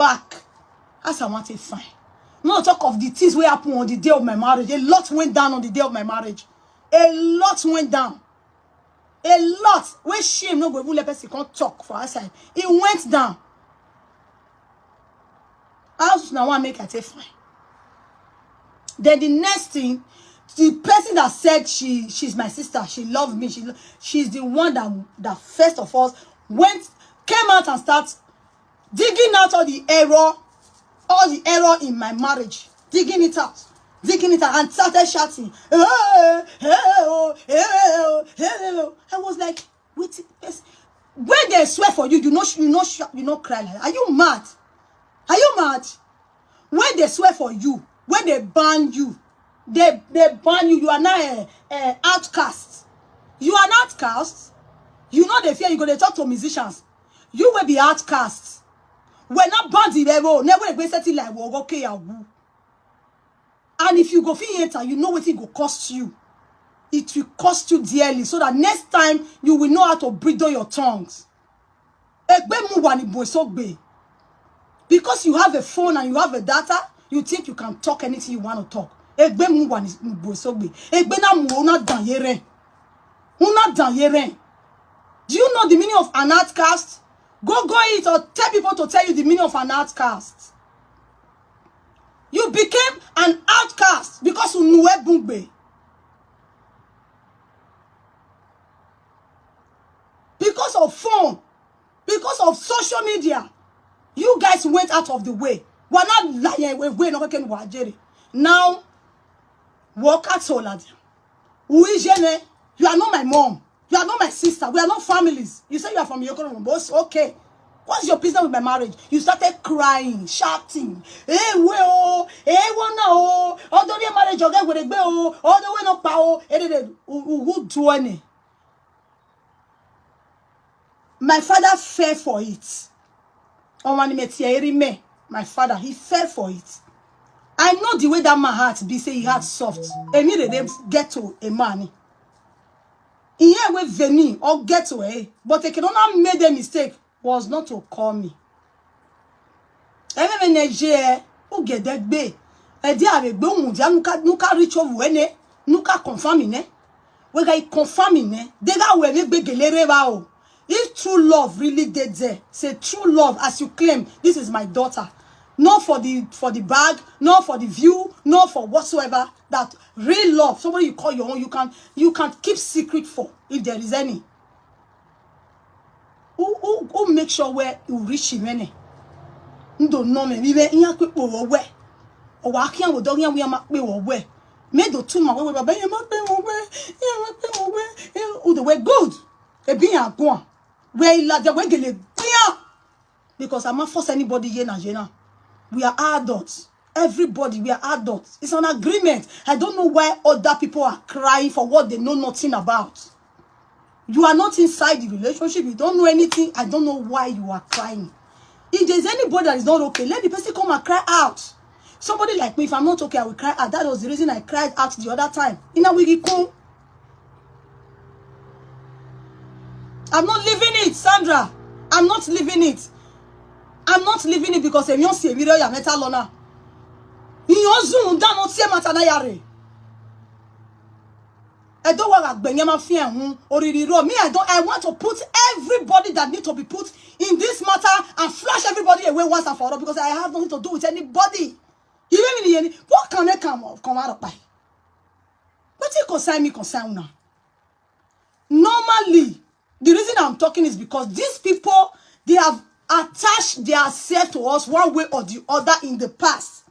back. As I want to fine. No talk of the things what happened on the day of my marriage. A lot went down on the day of my marriage. A lot went down. A lot. When shame no go even let person can't talk for outside. It went down. I also now want to make it fine. Then the next thing, the person that said she's my sister, she loved me, she's the one that first of all came out and started digging out all the error in my marriage, digging it out, and started shouting. I was like, wait, when they swear for you, you know cry like that. Are you mad? Are you mad? When they swear for you, when they ban you, they ban you. You are now an outcast. You are an outcast. You know the fear. You go to talk to musicians. You will be outcasts. We're not banned level. Never be setting like okay. And if you go feel enter, you know what it will cost you. It will cost you dearly. So that next time you will know how to bridle your tongues. Because you have a phone and you have a data, you think you can talk anything you want to talk. Do you know the meaning of an outcast? Go it or tell people to tell you the meaning of an outcast. You became an outcast because you knew Bungbe. Because of phone, because of social media, you guys went out of the way. We're not lying. Now, walk at Solad. You are not my mom. You are not my sister. We are not families. You say you are from Yokoro boss. Okay. What's your business with my marriage? You started crying, shouting. Hey, oh, hey, oh, although your marriage, okay, with a bell, all the way no power, who do any? My father fell for it. My father, he fell for it. I know the way that my heart be say he had soft. And they get to a man. In here with veni or get away. But they cannot make the mistake was not to call me. Even Nigeria, who get that bay. I did have a boom, nuka reach over when nuka confirming. We got confirming. They got where we big gelere. If true love really did there, say true love as you claim, this is my daughter. Not for the bag, not for the view, not for whatsoever. That real love, somebody you call your own, you can keep secret for if there is any. Who make sure where you reach him any? Don't know me. We in quick where or walking with dog we are where. Made the two my way, but the way good. A being a go. Where la the way because I'm not force anybody here. We are adults. Everybody, we are adults. It's an agreement. I don't know why other people are crying for what they know nothing about. You are not inside the relationship. You don't know anything. I don't know why you are crying. If there's anybody that is not okay, let the person come and cry out. Somebody like me, if I'm not okay, I will cry out. That was the reason I cried out the other time. In a week, I'm not living it, Sandra. I'm not living it. I'm not living it because I'm not seeing video ya metalona. You zoom down on see matana yare. I don't want to my fear or me. I want to put everybody that need to be put in this matter and flash everybody away once and for all because I have nothing to do with anybody. You mean what can they come out of by? What you concern me concern now? Normally, the reason I'm talking is because these people they have attached themselves to us one way or the other in the past.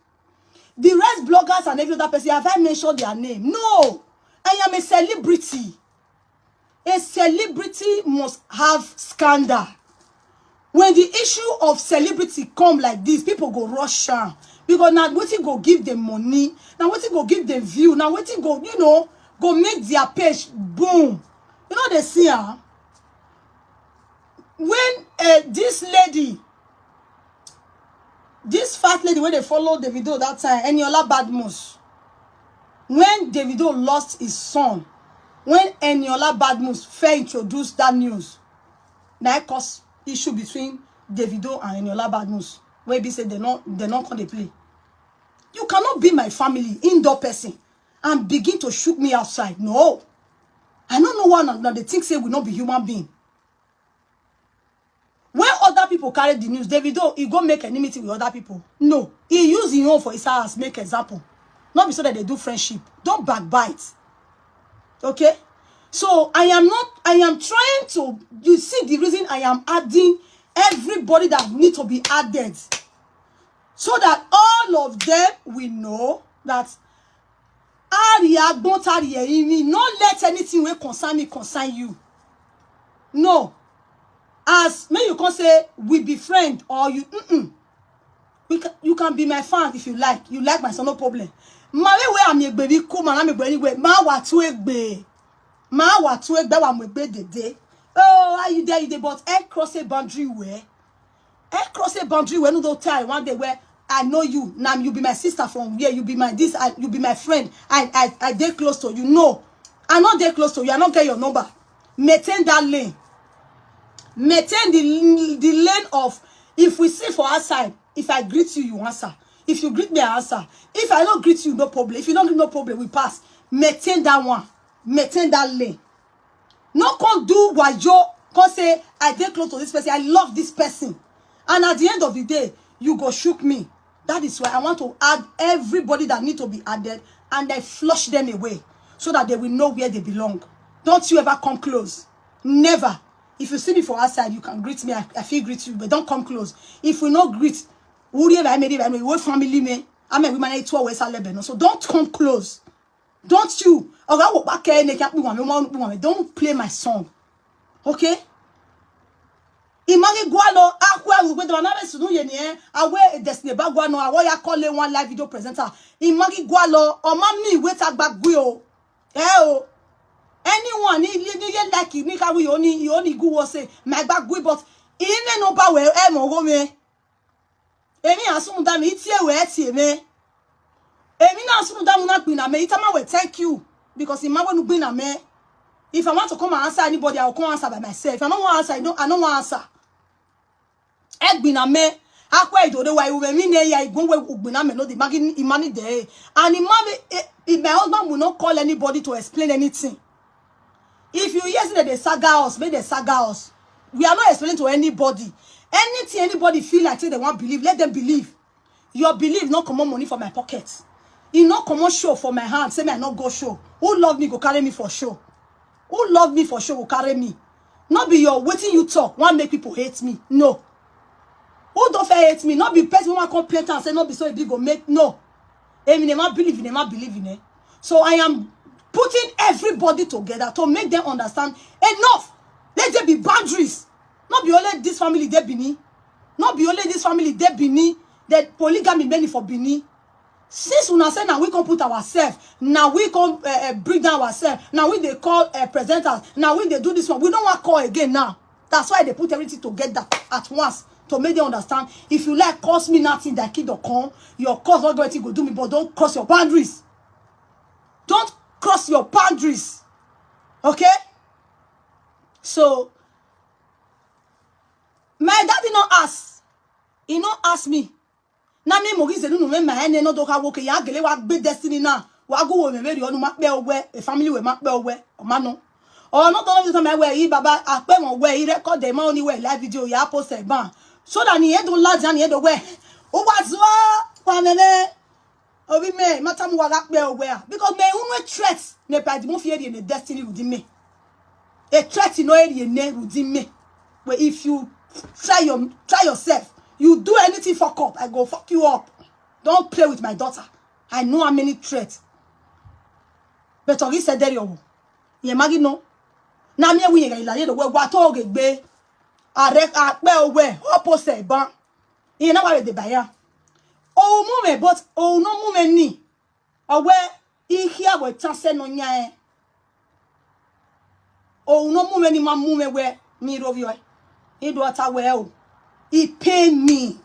The rest bloggers and every other person, have I mentioned their name? No. I am a celebrity. A celebrity must have scandal. When the issue of celebrity come like this, people go rush down. Because now what go give them money. Now what go give them view. Now what go, go make their page boom. You know they see her. When this lady, this fat lady, when they followed Davido that time, Eniola Badmus, when Davido lost his son, when Eniola Badmus first introduced that news, that caused issue between Davido and Eniola Badmus. where be say they not come to play. You cannot be my family, indoor person, and begin to shoot me outside. No. I don't know why now they think say we not be human being. When other people carry the news, Davido, he go make enmity with other people. No. He use his own for his house, make example. Not be so that they do friendship. Don't backbite. Okay? So I am trying to, you see the reason I am adding everybody that need to be added. So that all of them will know that don't let anything will concern me concern you. No. As may you can say we be friend or you you can be my fan if you like. You like my son, no problem. Ma we am a baby come and am anyway. Ma wa tu egbe. Ma wa tu egbe wa mo egbe dede. Oh, are you there? But I cross a boundary where no do time one day where I know you. Now you be my sister from here. You be my this. You be my friend. I dey close to you. No, I not dey close to you. I not get your number. Maintain that lane. Maintain the lane of if we sit for outside. If I greet you, you answer. If you greet me, I answer. If I don't greet you, no problem. If you don't greet, no problem. We pass. Maintain that one. Maintain that lane. No come do what you can say. I dey close to this person. I love this person. And at the end of the day, you go shook me. That is why I want to add everybody that need to be added and I flush them away so that they will know where they belong. Don't you ever come close. Never. If you see me for outside, you can greet me. I feel greet you, but don't come close. If we not greet, we family me. I mean, we manage 2 hours. So don't come close. Don't you? Don't play my song. Okay? Imagi gwalo akwa ugbedo na be sunu ye ni awe Destiny Ebagua no awo ya call one live video presenter. Imagi gwalo o ma mi we ta gbagbe o. O. Anyone ni like me ka we only go wo say my gbagbe but ine no ba we e mo go me. Emi asunu da mi tie we tie me. Emi na asunu da mu na pin na me itama we thank you because imago nu gbin na me. If I want to come and answer anybody, I will come answer by myself. If I don't want to answer, I don't want to answer. Egbina me akwa idode wa iwe mi ne ya igun we ugbina me no the magin imani there and if my husband will not call anybody to explain anything. If you hear that they saga us, make they saga us. We are not explaining to anybody. Anything anybody feel like say they want believe, let them believe. Your belief not come on money for my pocket. It not come on show for my hand. Say me I not go show. Who love me go carry me for show. Who love me for show will carry me. Not be your waiting you talk. Want make people hate me. No. Who don't hate me? Not be person who complain and say not be so big go make no. They never believe in it. So I am putting everybody together to make them understand enough. Let there be boundaries. Not be only this family they bini. Not be only this family they bini. That polygamy many for bini. Since we say now we can put ourselves, now we can bring down ourselves, now we they call presenters, now we they do this one. We don't want to call again now. That's why they put everything together at once to make them understand. If you like cause me nothing that kid or come, your cause not going to go do me, but don't cross your boundaries. Don't cross your boundaries. Okay? So my daddy not ask. He not ask me. Na me Maurice no me ma ene no do ka wo ke ya gele wa gbe Destiny na wa go wo me very onu ma pe owe a family we ma pe owe o ma no or not all of the time we yi baba ape won we record dem only we live video ya post e ban so that ni e do lad and e do we o wa zo wa mele obi me matam wa ga pe owe because me unu threat me pa di mo fi e the Destiny within me a threat no e ne within me where if you try yourself. You do anything fuck up, I go fuck you up. Don't play with my daughter. I know how many threats. But Tori said there you magi no. Na me we ila ye do we wa to gegbe. Are pe owe opposite ban. You know why they buy ya. Oh mume but oh no mume ni. Owe I here we chance no nya. Oh no mume ni ma mume we ni rovio. He do ata we o. He pay me.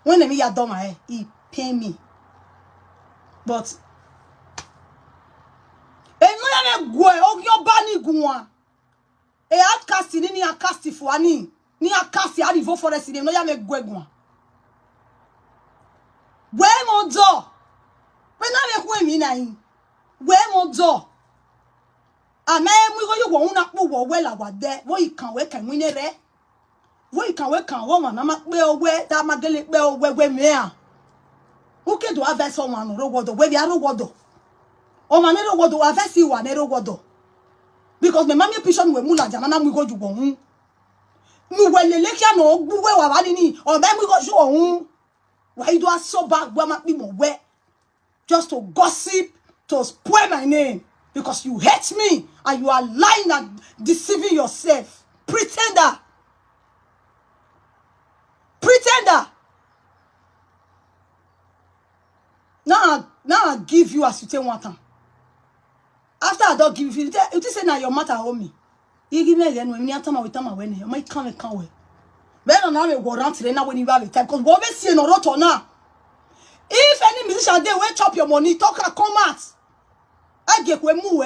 When me ya done my hair, he pay me. But no ya me go o yo bani guwa. E outcast ni a cast for ani. Ni a cast ya rivo forest ni no ya me go guwa. mo do. When I make me na in. Where mo do. Ama emu go you go una po wo we la wa de. Wo ikan we kan win re. Wo ikan we kan wo na ma pe owe da ma gele pe owe we me a. Uke do have someone ro wodo we bi aro wodo. O ma ne ro wodo wa ve si wa ne ro wodo. Because me mami pishon we mula jana na mu go ju gon. Nu we lele kia no gbu we wa ni ni. O ba mu go ju ohun. Why you do so bad we ma pe mo we just to gossip, to spoil my name because you hate me and you are lying and deceiving yourself. Pretender. Pretender. Now I give you as you take one time. After I don't give you, you say now your matter hold me. You give me again when you time with time when you might can't wait. When on have a warrant today now when you have a time because what we see no roto now. If any musician they will chop your money, talk and come out. I get we move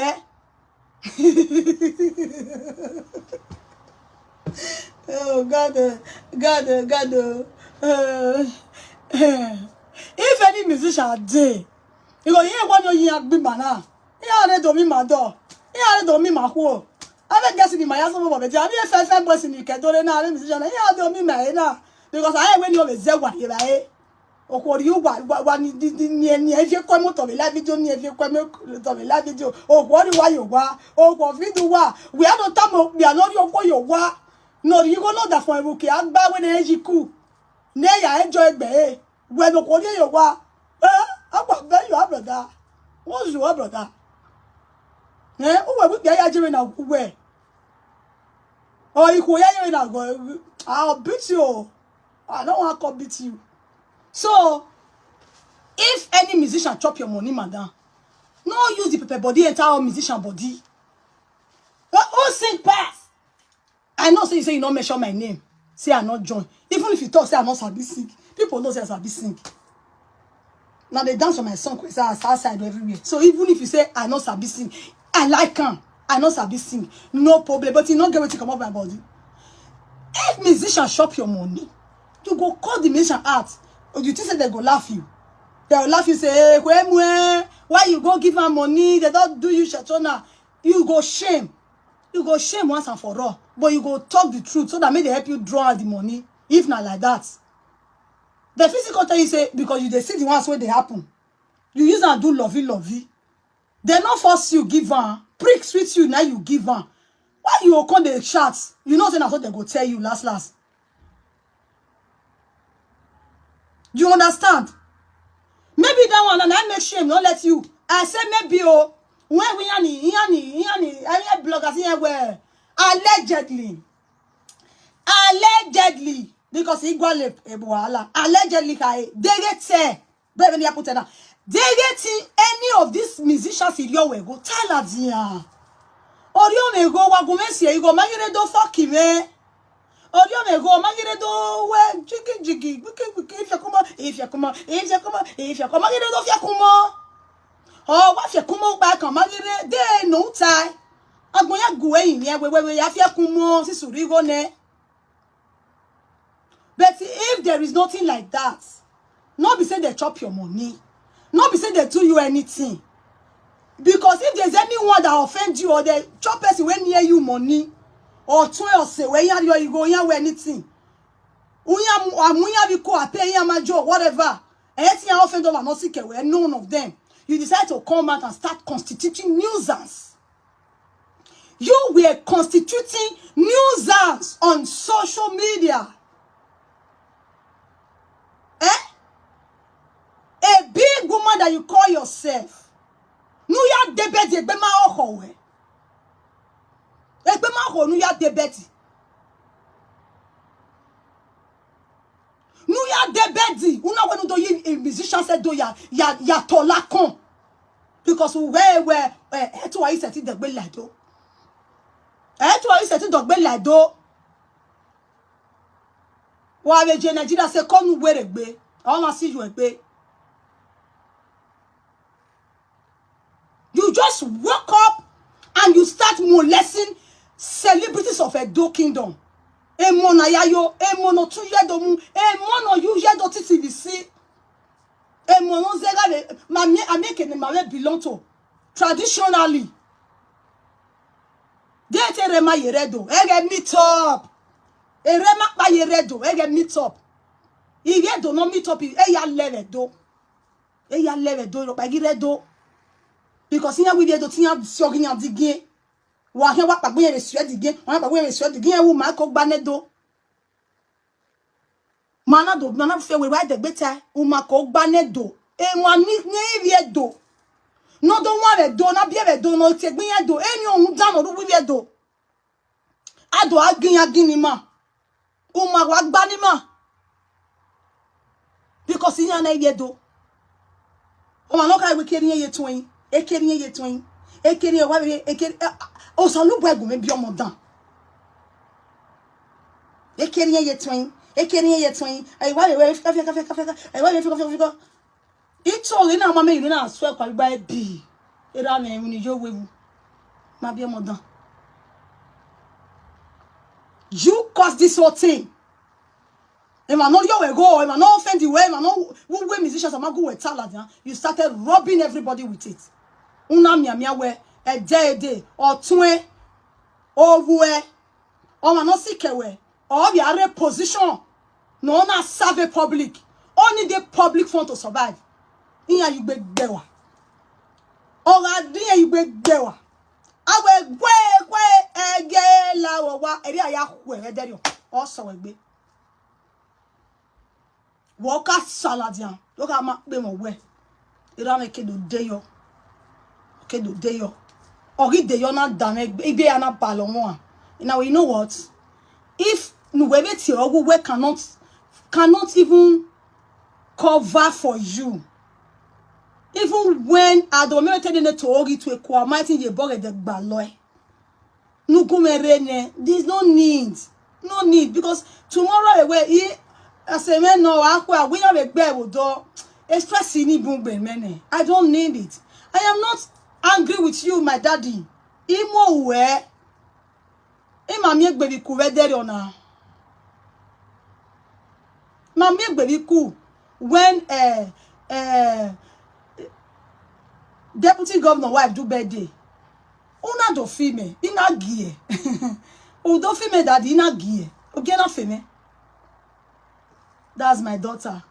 Oh God. If any musician they, you go here one year be mana. Here they do me my door. Here they do me my hole. I don't guess in my house over the job. If I boss in you can do na musician. Here do me my na because I when you always say what you right. Or you what if you come out of a live video, if you come out of a live video, or what do you want, or what video what? We are not time, we are not your what. No, you go know that for a rookie. I'm bad when the energy cool. Nay, I enjoy it. When the quarter you what? I'm not you have brother. What's your brother? Eh? Oh, we are doing a way. Oh, you go, I'll beat you. I don't want to beat you. So, if any musician chop your money, madam, no use the paper body entire musician body. Who sing pass? I know say you say you don't mention my name. Say I not join. Even if you talk, say I not sabi sing. People know say I sabi sing. Now they dance on my song because I outside everywhere. So even if you say I not sabi sing, I like him. I not sabi sing. No problem. But you not get what to come up my body. If musician chop your money, you go call the musician out. Or you think they go laugh you? They will laugh you say, hey, why you go give them money? They don't do you shatona. You go shame. You go shame once and for all. But you go talk the truth so that may they help you draw out the money. If not like that. The physical tell you say, because you they see the ones where they happen. You use and do lovey. They not force you give her. Pricks with you now you give her. Why you come the shots? You know that's what they go tell you last. You understand? Maybe that one and I make shame, not let you. I say maybe when we any bloggers here where allegedly because he go allegedly they get say baby put it down. They get any of these musicians in your way go tell her dia. Or you may go wa go mense you go magire do fuck him or you may go magire do we jiggy if you come magire do fia kuma oh what fia kuma back on magire dey no tie agbonya go yin here we ya fia kuma si suri go ne. But if there is nothing like that, not be say they chop your money, not be say they do you anything. Because if there's anyone that offend you or they chop person when near you money or 12 say when you go here anything. Whatever. Anything offend over not sick away, none of them. You decide to come out and start constituting nuisance. You were constituting nuisance on social media. A big woman that you call yourself. Nu ya debeti egbe ma oko we. Egbe ma ho nu ya debeti. Nu ya debeti. Una wenu do yi musician said do ya tolakon. Because we eto wa iseti dogbe lado. Eto wa iseti dogbe lado. Wa we je Nigeria se konu were gbe. I want to see you egbe. You just woke up and you start molesting celebrities of Edo Kingdom. Emono yayo, emono tu yedomu, emono yu yedo TTBC. Emono I make it my belong to traditionally. They tell Rema Yeredo, get meet up. E Rema pa Yeredo, get meet up. He get do not meet up. Ya leve do. Ya leve do. Ba Yeredo. Because here we do tia sogini andigin. Wa he wa pa gbe re sue digin. Wa pa gbe re sue digin e wo ma ko gba nedo. Mana do nana fe we wa de gbeta. O ma ko gba nedo. E wa ni vie do. No do wa re do na bie re do no te gbin do. Eni ohun dan no wi vie do. Ado agin ni ma. O ma wa gba ni ma. Because he na vie do. O ma no ka we keri ye twin. Ekeri ye twin. Ekeri wa ekeri o so lu gbegun me bi omo dan. Ekeri ye twin. Ekeri ye twin. Ai wa we kafe. Ai wa we fi. It's all in our me na swear kwa gba bi. Era me ni jo wewu. Ma bi omo dan. You cause this whole thing. If I know you go, if I not offend the way, if I know who musicians are go with talent, you started robbing everybody with it. Una mia we a day or twe or we or man not sick away or we are a position. No na serve public. Only the public fund to survive. Here you be bewa. Or here you be bewa. I will kwe ege la wa eri aya kwe ederio. Also we be. Woka saladian. Look at my be mo we. Ira me kedo deyo. Kedo deyo. Ori deyo na dame ibe ana balon. Now you know what? If nuwebe ogu we cannot even cover for you. Even when I don't know to ori to a kwa mighty ye bore de baloy. Nugumerene. There's no need. No need because tomorrow away I say man no akwa we have a bear do express ni bungbe mene. I don't need it. I am not angry with you, my daddy. Imo we ima mi egbe ku vedere ona. Ma mi egbe ku when deputy governor wife do birthday. Una do fime ina gie. O do fime daddy ina gie. O ge na fime. That's my daughter.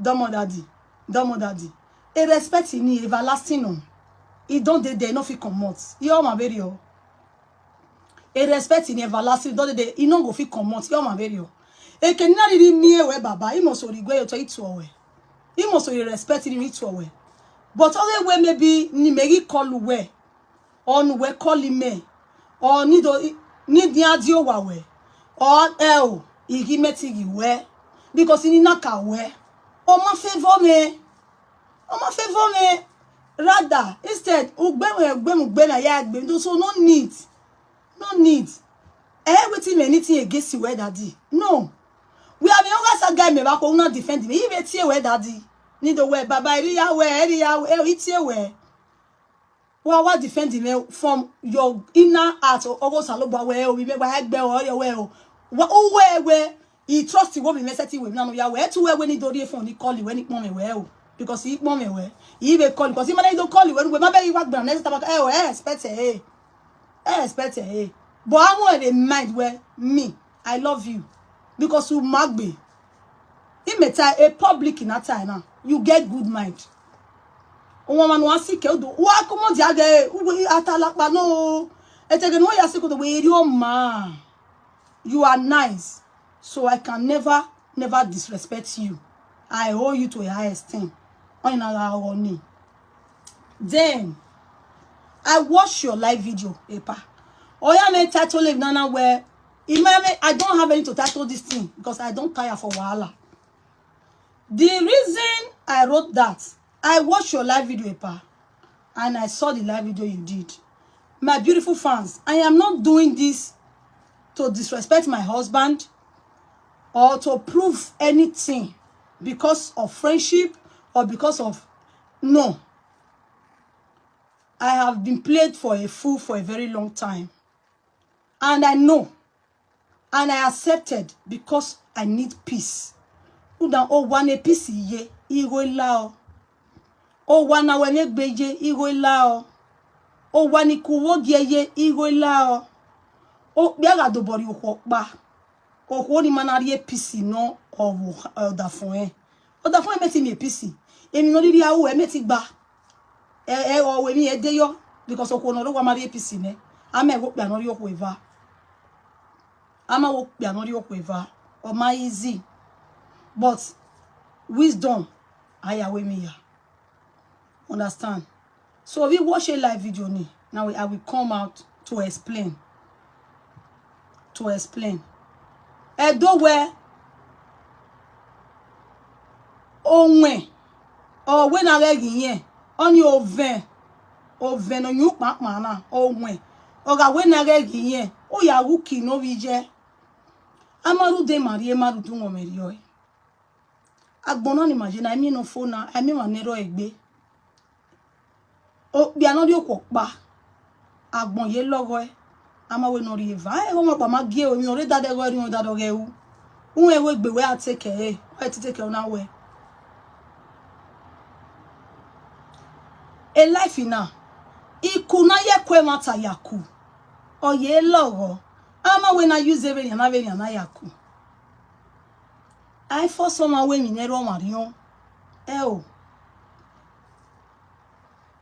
Domo daddy. Domo daddy. A respect in me, everlasting no. He don't they no fit comot. You all my very oh. A respect in everlasting don't they he no go fit comot. You all my very oh. E can not really me we baba. He must regret to it to away. He must respect him to away. But other way maybe ni megi call we. On we call him me. Or ni adio wa we. Or igi metigi we. Because in naka we. O ma favor me. O ma favor me. Rather, instead, ugbe na ya agbe. So no need. No need. Everything anything against you, where daddy. No. We have a guy me back will not defend me. Even tie where daddy. Need the way baba area it's here where. What defend me from your inner heart or almost a loba where we make my head bell or your well. What where he trusts what we message with none of your way to where when he do the phone he call you when he mommy well. Because he mommy well. He even call because he might don't call you when my baby work down next time expect expect but I want a mind where me I love you because you mag me. He may tell a public in that time now. You get good mind. Woman wants to kill do what come on jage we atalakpa no etege no ya siko the way you ma you are nice so I can never disrespect you. I owe you to a high esteem. Then I watch your live video, Epa. Oya me title live nana where I don't have any to title this thing because I don't tire for wahala. The reason I wrote that, I watched your live video, Epa, and I saw the live video you did. My beautiful fans, I am not doing this to disrespect my husband or to prove anything because of friendship or because of no. I have been played for a fool for a very long time. And I know. And I accepted because I need peace. One a peace ye. O wana wene gbeje igo lao. O wani kuwo gieye igo lao. O biaga dobori okpa. O ni manari episi no o da fun e. O da fun e meti mi episi. Emi no riri awu e meti gba. O we mi edeyo because o ko no ro wa mari episi ne. Ama wo pia no ri okwo eva. Ama wo pia no ri okwo eva. O ma easy. But wisdom aya we mi ya. Understand? So we watch a live video ni. Now I will come out to explain. To explain. Edo we onwe o we na regi yen oni oven no yu pa na onwe o ga we na regi yen o ya wuki no bije amaru de marie maru du won meri o agbona ni imagine emi no phone na emi wa nero egbe o bi anori okpa agbon ye logo e ama we no ri eva e won pa ma gie o mi ore dade go ri won dade ge wu won e we gbe we ateke e o ti take na we a life ina ikuna ye kwe mata yaku oye logo ama we na use every na yaku I for some we mi nero marion o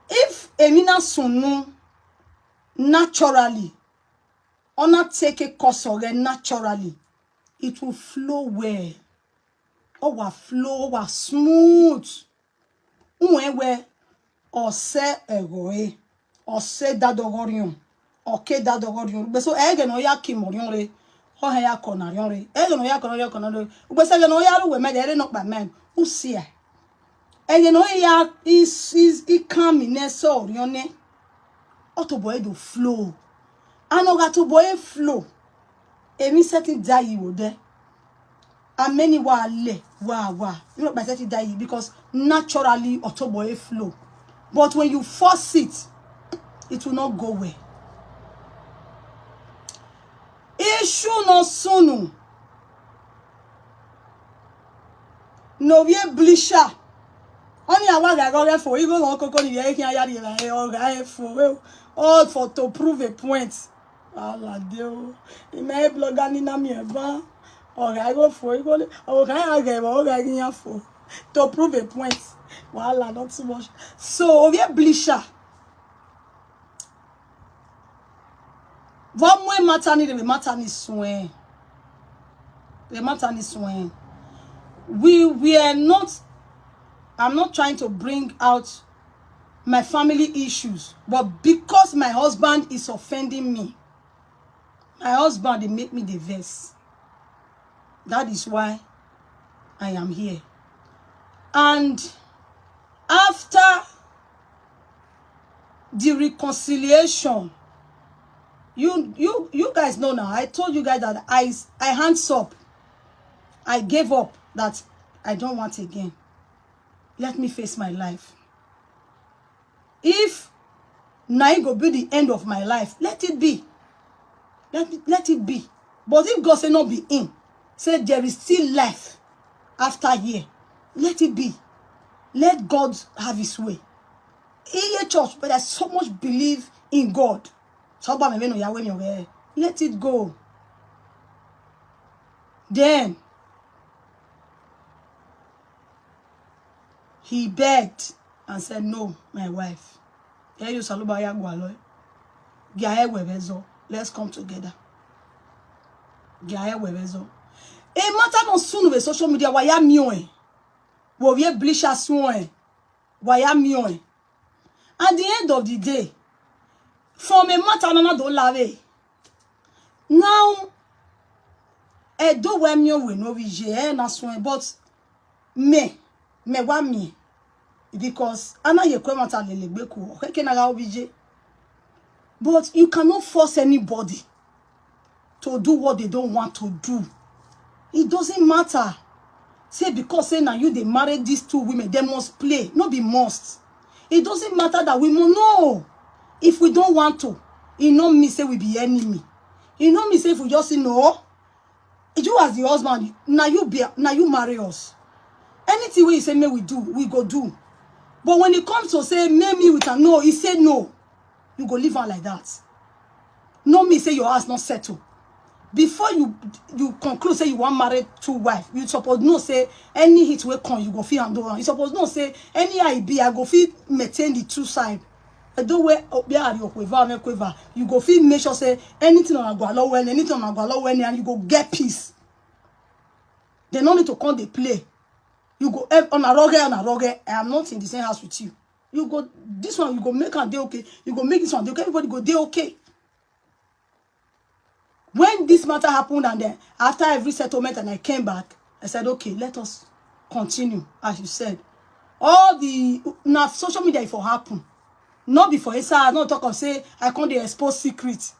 if emina sunu naturally ona take a course or naturally it will flow well or flow or smooth unwe ose egoe ose dadogorion oke dadogorion beso ege no ya kimorion re o he ya konarion re ege no ya konarion beso ege no ya ruwe medere no pa men usia ege no ya is coming so orion ne otoboy do flow anoga to boy flow emi setting die wo de ameni wa le wa you know by setting die because naturally otoboy flow. But when you force it, it will not go well. Issue no sunu. No ye blisha. Only awa ga for you go koko ni ye kin ayari la e o ga for all for to prove a point. Allah deo. I me blogger ni na mi eba. O ga go for you go o ga ga o ga kin for to prove a point. Voila, not too much. So, on vient blisha. Va moins matani de matani soin. The matani soin. We are not. I'm not trying to bring out my family issues, but because my husband is offending me, my husband they make me the verse. That is why I am here. And after the reconciliation, you guys know now. I told you guys that I hands up. I gave up that I don't want again. Let me face my life. If now it go be the end of my life, let it be. Let it be. But if God say not be in, say there is still life after here, let it be. Let God have his way. In church, but there's so much belief in God. Let it go. Then he begged and said, no, my wife. Let's come together. E matter no soon with social media, why am you? Why bleach as one? Why am you? At the end of the day, from a matter no don't lave. Now, I do when you will know we na swan, but me wa me because ana ye kwa matter lelegbe ku o ke na ga obije. But you cannot force anybody to do what they don't want to do. It doesn't matter. Say because say now you they married these two women, they must play, not be must. It doesn't matter that we must know. If we don't want to, it not me say we be enemy. It not me say if we just say no. You as the husband, now you marry us. Anything we say may we do, we go do. But when it comes to say, make me with a no, he said no. You go leave her like that. No me say your house not settled. Before you conclude say you want married 2 wives, you suppose no say any hit will come, you go feel and do on. You suppose no say any IB, I go feel maintain the 2 sides. I don't wear you go feel make sure say anything on go allow when anything on go allow when and you go get peace. They no need to come they play. You go on a rogue. I am not in the same house with you. You go this one, you go make and they okay. You go make this one, they okay. Everybody go they okay. When this matter happened and then after every settlement and I came back, I said, okay, let us continue, as you said. All the now social media if it happen. Not before it's not talk of say I can't expose secrets.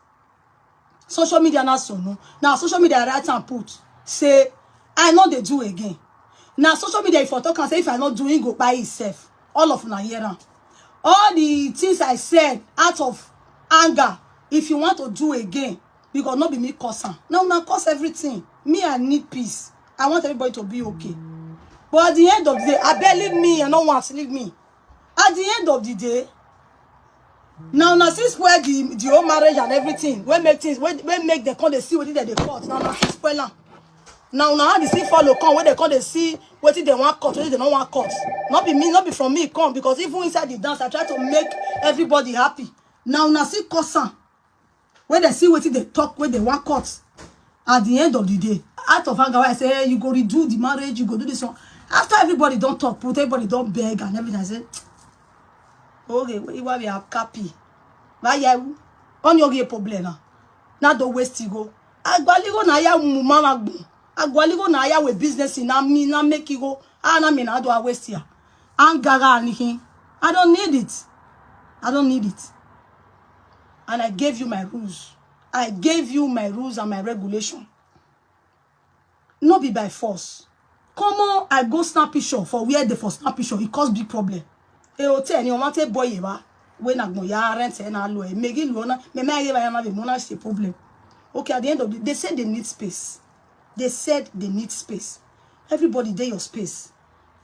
Social media not so no. Now social media write and put say I know they do again. Now social media if I talk and say if I not doing go by itself. All of na here. All the things I said out of anger, if you want to do again, because not be me cursing. Now curse everything. Me I need peace. I want everybody to be okay. But at the end of the day, I barely leave me and no one to leave me. At the end of the day, now since where the whole marriage and everything, when make things, when make the con they see what they cut. Now since spoiler. Now they see follow come when they come they see what they want cut, what they don't want cut. Not be me, not be from me come because even inside the dance I try to make everybody happy. Now see cursing. When they see what they talk, when they want cut. At the end of the day, out of anger, I say, hey, you go redo the marriage, you go do this one. After everybody don't talk, put everybody don't beg and everything, I say, okay, we have copy. Why you on your problem now? Now don't waste you go. Agbaligo na ya mama gbo. Agbaligo na ya we business na me na make you go. Na me na do waste ya. Angara anything. I don't need it. I don't need it. And I gave you my rules. I gave you my rules and my regulation. Not be by force. Come on, I go snap picture for where they for snap picture. It cause big problem. A hotel, you want a boy, when I go ya rent and I low, making lona, me have a monarchy problem. Okay, at the end of the day, they said they need space. They said they need space. Everybody there your space.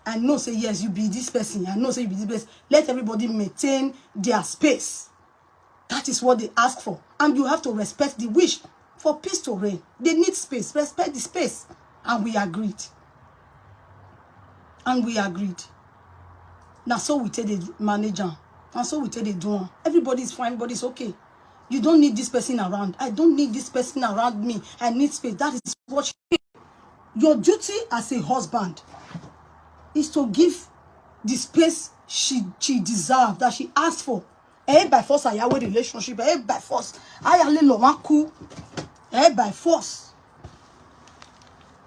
I know say yes, you be this person. I know say you be this person. Let everybody maintain their space. That is what they ask for. And you have to respect the wish for peace to reign. They need space. Respect the space. And we agreed. And we agreed. Now, so we tell the manager. And so we tell the doer. Everybody's fine. Everybody's okay. You don't need this person around. I don't need this person around me. I need space. That is what your duty as a husband is to give the space she deserves, that she asked for. By force, I have a relationship. By force, I have a little cool. By force.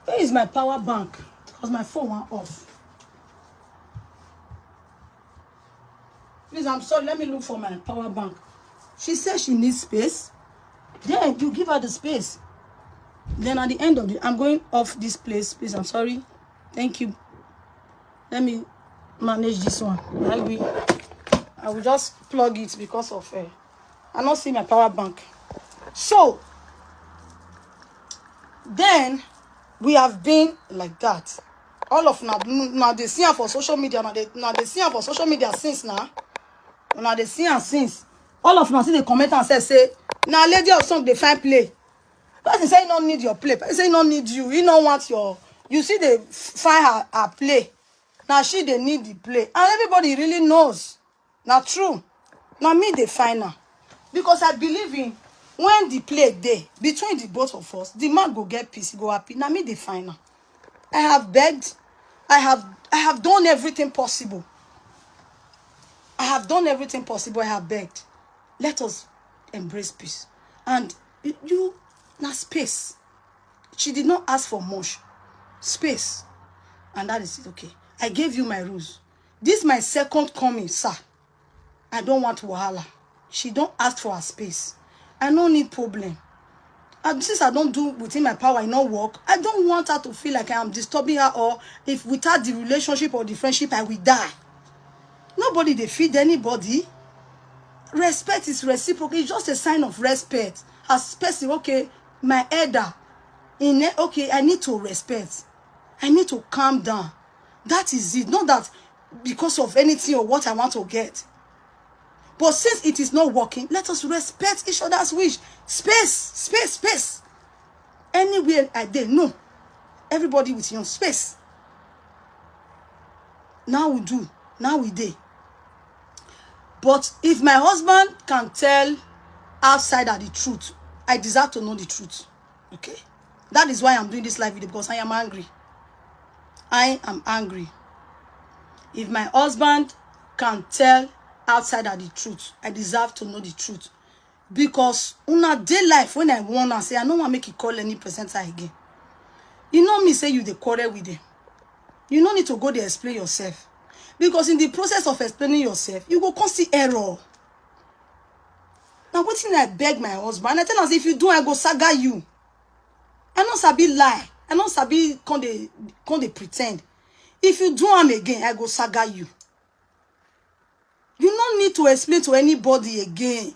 Where is my power bank? Because my phone went off. Please, I'm sorry. Let me look for my power bank. She says she needs space. Then you give her the space. Then at the end of it, I'm going off this place. Please, I'm sorry. Thank you. Let me manage this one. I will just plug it because of I not see my power bank. So then we have been like that. All of now they see her for social media. Now they see her for social media since now. Now they see her since. All of now see the comment and say now lady of song they find play. Person say he don't need your play. Person say he don't need you. He don't want your. You see they find her play. Now she they need the play. And everybody really knows. Now true. Now me they find her. Because I believe in when the play there between the both of us, the man go get peace, he go happy. Now me they find her. I have begged. I have done everything possible. I have done everything possible. I have begged. Let us embrace peace. And you now space. She did not ask for much. Space. And that is it. Okay. I gave you my rules. This is my second coming, sir. I don't want wahala. She don't ask for her space. I don't need problem. And since I don't do within my power, I not work, I don't want her to feel like I am disturbing her, or if without the relationship or the friendship, I will die. Nobody they feed anybody. Respect is reciprocal. It's just a sign of respect. As person, okay, my elder, okay, I need to respect. I need to calm down. That is it. Not that because of anything or what I want to get. But since it is not working, let us respect each other's wish. Space. Anywhere I did, no. Everybody with your space. Now we do. Now we did. But if my husband can tell outsider the truth, I deserve to know the truth. Okay? That is why I'm doing this live video, because I am angry. I am angry. If my husband can tell outsider the truth, I deserve to know the truth. Because on a day life, when I want to say, I don't want to make you call any presenter again. You know me say you the quarrel with them. You don't need to go there explain yourself. Because in the process of explaining yourself, you go come see error. Now, what thing I beg my husband? I tell us, if you do, I go saga you. I don't sabi lie. I don't sabi come they pretend. If you do them again, I go saga you. You don't need to explain to anybody again.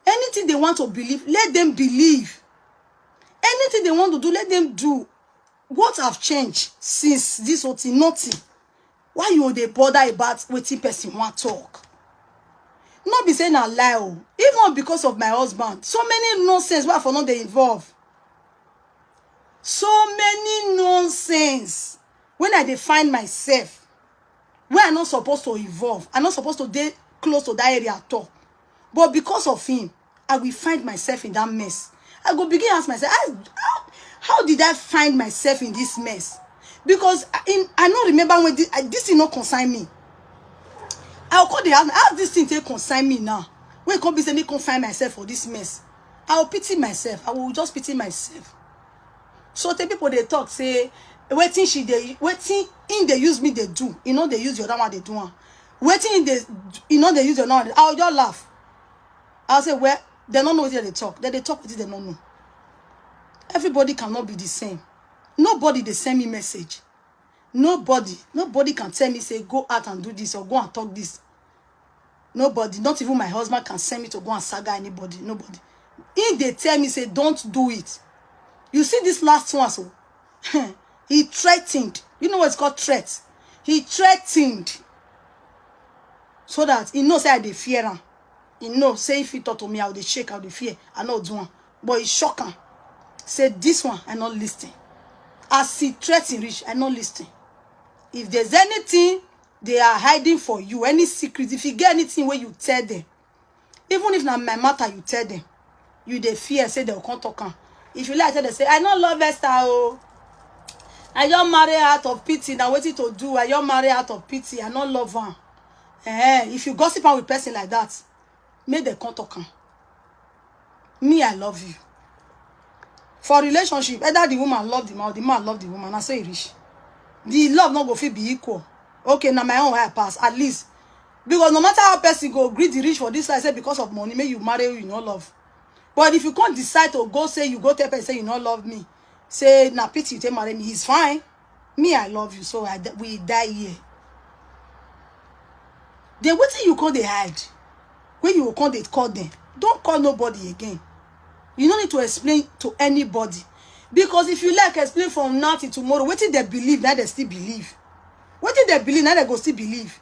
Anything they want to believe, let them believe. Anything they want to do, let them do. What have changed since this whole thing? Nothing. Why you they bother about what person want talk? Not be saying a lie. Oh. Even because of my husband. So many nonsense. Why for not they involve? So many nonsense. When I define myself, where I'm not supposed to evolve, I'm not supposed to get close to that area at all. But because of him, I will find myself in that mess. I go begin to ask myself, how did I find myself in this mess? Because I don't remember when this did not concern me. I'll call the house. How this thing take concern me now? When come be say me confine myself for this mess, I will pity myself. I will just pity myself. So the people they talk say, waiting in they use me they do. You know they use the other one they do. Waiting in they they use the other one. I'll just laugh. I'll say, well, they don't know what they talk. They talk with it, they don't know. Everybody cannot be the same. Nobody they send me message. Nobody can tell me, say, go out and do this or go and talk this. Nobody, not even my husband can send me to go and saga anybody. Nobody. If they tell me, say, don't do it. You see this last one, so he threatened. You know what's called threat? He threatened. So that he knows say I dey fear him. He knows, say if he talk to me, I would shake, I would fear. I know do one. But he shock him. Say this one, I not listening. As he threaten rich, I not listening. If there's anything they are hiding for you, any secret, if you get anything where you tell them, even if not my matter, you tell them, you they fear, say they'll come talk. If you like, tell them, say, I don't love Esther, oh. I don't marry out of pity. Now what to do? I don't marry out of pity. I don't love her. If you gossip with a person like that, make them come talk. Me, I love you. For relationship, either the woman love the man or the man love the woman. I say rich. The love not go fit be equal. Okay, now my own way I pass, at least. Because no matter how person go greet the rich for this, I say because of money, may you marry you no love. But if you can't decide to go say you go tell person say you not love me, say na pity you take marry me, it's fine. Me, I love you, so we die here. Then what you call they hide? When you call they call them, don't call nobody again. You don't need to explain to anybody. Because if you like explain from now till tomorrow, what did they believe, now they still believe. What did they believe, now they go still believe.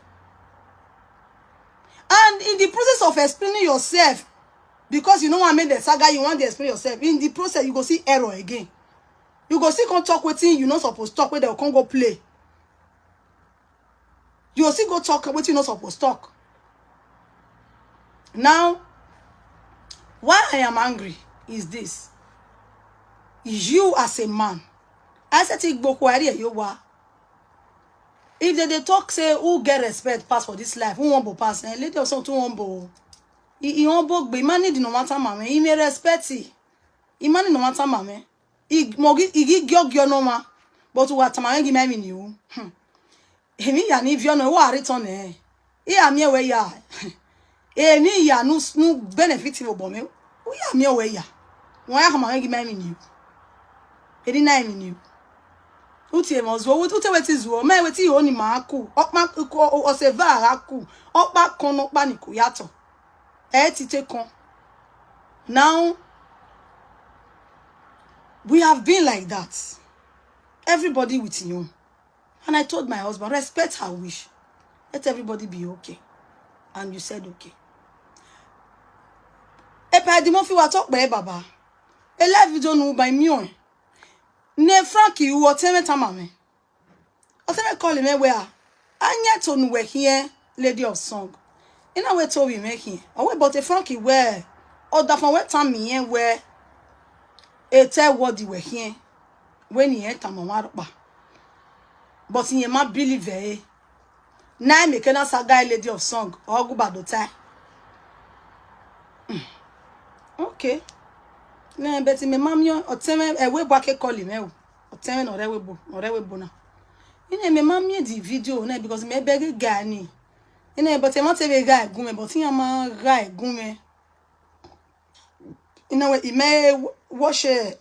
And in the process of explaining yourself, because you know what I mean, the saga, you want to explain yourself. In the process, you go see error again. You go see come talk with thing you're not supposed to talk, where they can't go play. You go see go talk with you're not supposed to talk. Now, why I am angry is this. Is you as a man. I said Egbokwa. If they talk, say, who get respect pass for this life, who won't be pass, and later also to won't he won't be man need no matter mama. He may respect it. He man no matter mama. He give no ma. But what mama give me you. He ya ni vio no wa return eh. He am here where ya. Eh ni ya no benefit for bome. We am here where ya. Why mama give me you. Edi na you. Utie mozo ute weti zuo me weti ho ni ma aku okpa o se va aku okpa kon okpa ni ko yato ti te kon. Now we have been like that, everybody with you. And I told my husband, respect her wish. Let everybody be okay. And you said okay. Epa Eddie mo fi wa talk be baba. A live video no by me on. Ne Frankie you whatever time whatever call him where anya to no we here lady of song. In a way to we make here. Away but a Frankie where or that from where time me where a tell what you were here when he enter mama. But in my believe eh. Now make a guy lady of song or go bad time. Okay. Na beti me mamyo oteme ewe bwake call him o oteme no rewe na ina me mamye di video na because me beg guy ni ina but e ma tebe guy gume but in ma guy gume ina we me watch a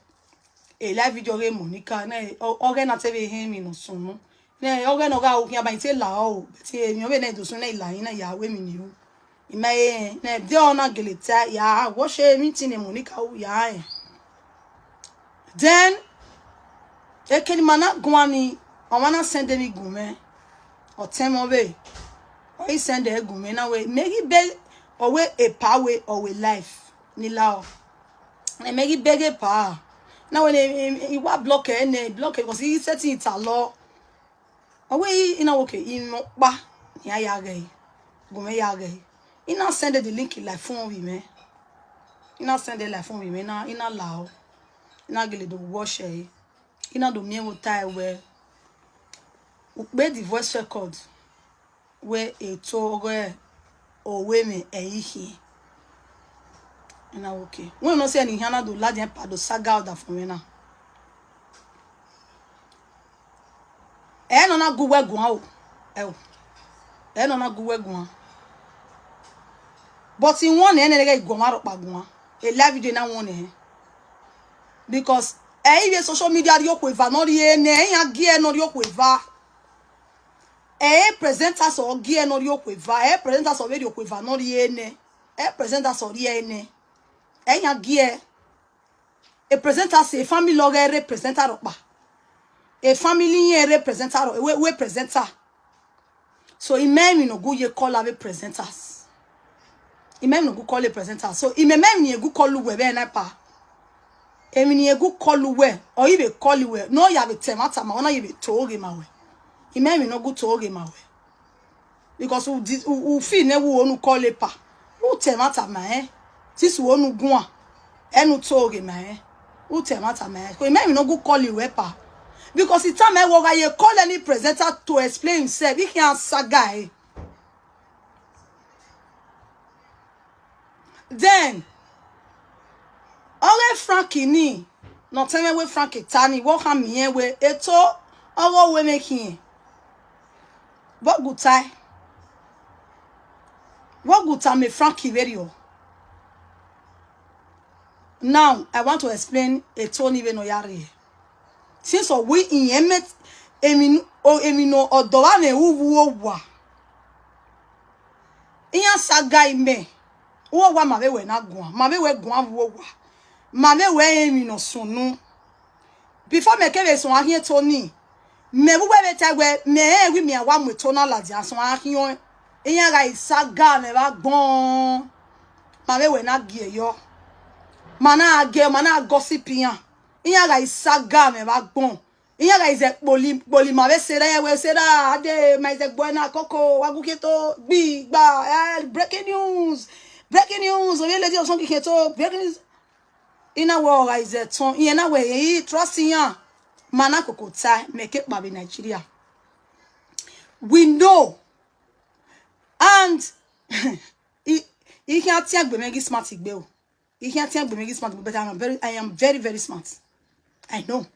live video re Monica na oge na tebe him no sunu na oge no ga o kian ba ite la o beti mi o be na do sun na ila ina ya we mi ni o ime na de ona geleta ya watch a meeting Monica o ya then ekeni mana gwani o wana send me gume o temo we o I send e gume na we megi be o we a power or we life ni lao na megi bege pa na we e wa block e block because he setting it law o we ina okay in pa ni ayaga gume yaga ina send the link like phone we me ina send the like phone we me na ina lao ina gele do wash e ina do me wo tie we the voice record where a to where or women e hi ina okay we no say ni hana do ladian pa do saga da for me na e no na go we gun o e no na go we gun but in one e na gun maro pa gun e live video na one because e social media ri okwe no ri ene yan gie no ri okwe presenters or gie no ri okwe presenters or ri okwe no ri ene presenters or ri ene yan gie presenters a family logger representer okpa a family representer we presenter so imem no go ye call ave presenters imem no go call a presenter so imem ni go call we be na pa emini egu call we or you be call we no ya be temata ma ona you be toge ma we imemi no go toge ma we because u fi ne wo onu call pa u temata ma tisu onu gun a enu toge ma u temata ma so imemi no go call we pa because the time I wo ga ye call any presenter to explain himself he can saga then Ore Frankie ni no tell me we Frankie tani wo ha mi we eto owo we making what good time me Frankie video now I want to explain eto ni we no yare since we in emet emino odowa na ewu owa iya saga ime wo wa ma we na gun ma we gun wo wa mame we mi no sunu before me kebe so ahie toni me bu we ta we me wi mi awa mo to na ladi aso ahie eyan ga isaga me ba gbon mame we na gie yo mana gossip yan eyan ga isaga me ba gbon eyan ga ize poli ma we sere we sera ade ma ize buena koko waguketo bi gba breaking news o le di o son ki keto breaking news ina wo organize ton ina we trust yan mana kokota make it baby Nigeria we know and he can't take be make smart igbe o he can't take be make smart but I am very smart I know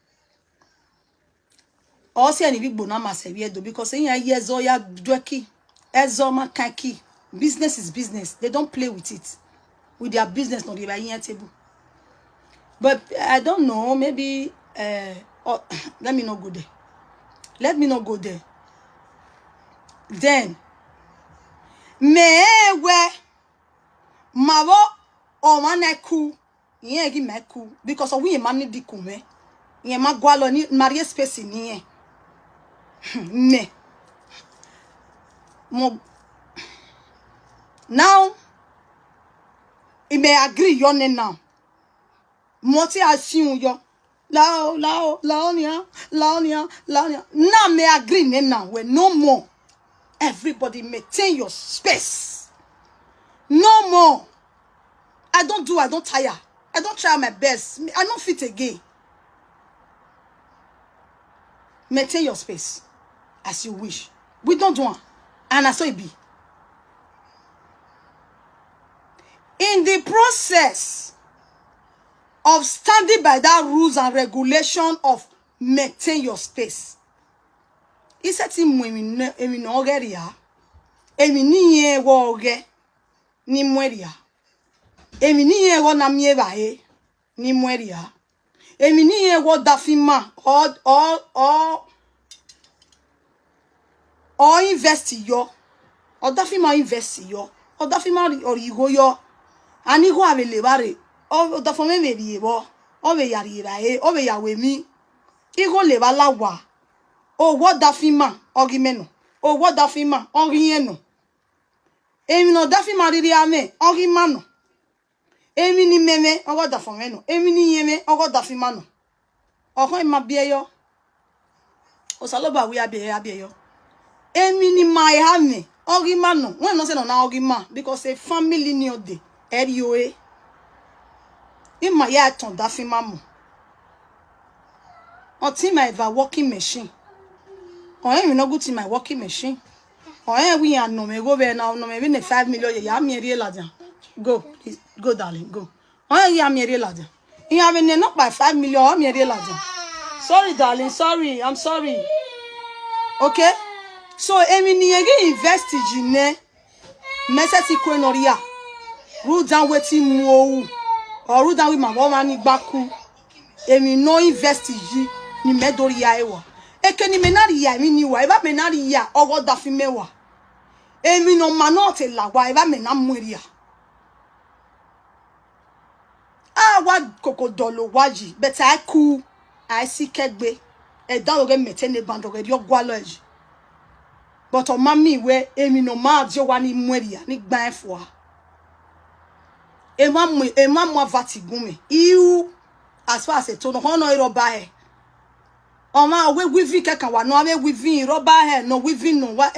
also any big bona ma se do because yan years o ya dweki ezo ma kanki business is business they don't play with it with their business no dey buy yan table. But I don't know, maybe let me not go there. Then me we mawo o maneku yen gi meku because we man di kume yen magwalo ni marie space ni yen me Now, he may agree your name now. Moti assume yo. Laonia. Now may agree now. When no more. Everybody maintain your space. No more. I don't tire. I don't try my best. I don't fit again. Maintain your space as you wish. We don't want. And I saw it be. In the process of standing by that rules and regulation of maintain your space. He said to me, emi no geria. Emi ni ye wo ge ni mweria. Emi ni ye wo na mie ba e ni mweria. Emi ni ye wo dafima or invest yo. Or dafima invest yo. Or dafima or igo yo. Ani go ave lebare. O da fome me biebo o be yari ba e o be yawe mi igo le ba lawa o wo da fima ogimeno o wo da fima ogiyeno emi no da fima riri ame ogimano emi ni meme ogo da fome no emi ni yeme ogo da fima no okon ma bieyo o saloba wi abieyo emi ni mai hame ogimano when no say no na ogima because a family ni ode erioe in my yard on that mamu. Or team my working machine. Or I not good in my working machine. Or we are no me go there now, no me win 5 million. Ya me real lad. Go, go, darling, go. Or ya me real lad. You have been not by 5 million, or me real lad. Sorry, darling, sorry, I'm sorry. Okay? So, Emini again invested in ne. Message Quenoria. Rule down waiting more. Or ruda wi ma wo ma ni gbaku emi no invest yi ni medori ya ewa eke ni menari ya mi ni wa eba menari ya owo da fi mewa emi no ma no te la wa eba me na mweria wa kokodolo waji but I cool I see kegbe e da oge mete ne bando ge dio gwa loji but o mami we emi no ma je wa ni mweria ni gban efo Ema mwa vatigumi. Iu as far as to no hono iroba he. Oma we wivi keka wa no ave wivi iroba he no wivi no wa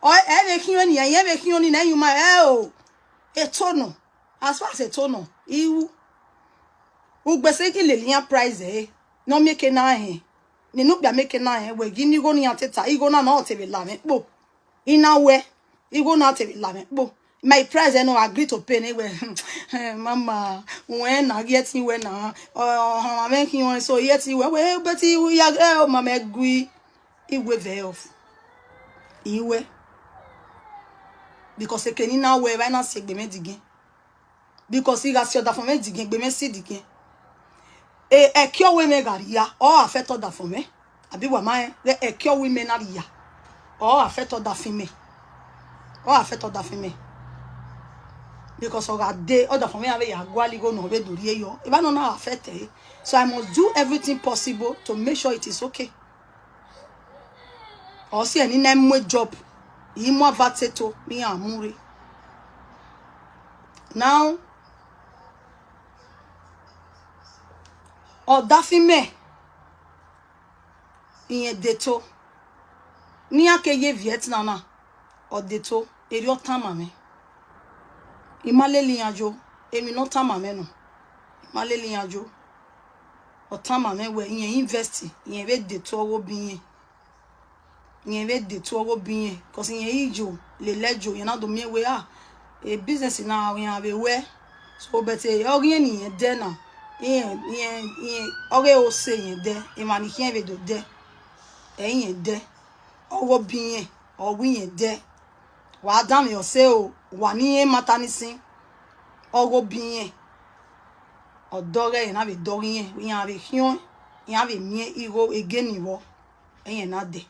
o e kiyo ni ye be kiyo ni na yuma o. Etono as far as etono iu ugbese ki le lian price e no make na he. Ni no bia make na he we gini go ni ateta igo na o te be la me po. Ina we igo na te be la me po. My price no agree to pay anyway. Mama, when I get you when I'm making one so yet you well, but you ya mama agree it will veil off. Iwe because e can now wear right now say be again. Because he got your that for me again, be me see again. E cure we me garia or affect that for me. Abi wa my e cure we me na ria or affect that for me. Or affect that for me. Because of that day, other for me, I go no way do yo. If I don't know how affected, so I must do everything possible to make sure it is okay. Or see any name job, you more vateto me and muri. Now, or daffy me in a deto, near Kay Vietnam or deto, a real time. Imale lianjo emi no tama me no imale lianjo o tama me we yen invest yen we de to owo bi yen cause yen ijo le lejo yen na do me we a business na yen have we so but orin ni yen de na yen ore o se yen de e ma ni yen we do de yen de owo bi yen o wi yen de wa dam yo se o wa ni matanisin ogo bien odore yen na be dorin yen have hion yen have mie igo again iwo yen na de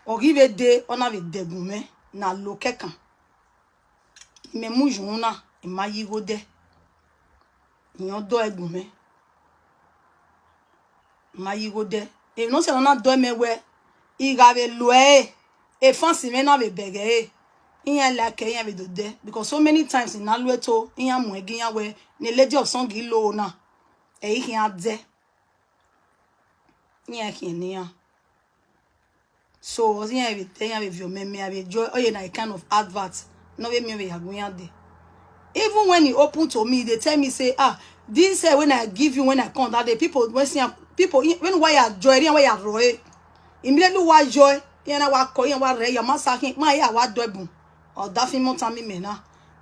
ogive de ona be degume na lo kekan me mujuna e ma yigo de yen do egume ma yigo de e no se na do me we igave loe A fancy men have a beggar. In like a do there because so many times in Alueto, in Yamuegia, where the lady of Songilo na a here there. Yeah, so yeah, with your memory, I enjoy a kind of advert. No way me have going out there. Even when you open to me, they tell me say, this when I give you when I come that the people when see people when why you joy, why you roy. Immediately why joy, yana wa ko yan wa re your master ma ya wa dobun. Or that film time me na.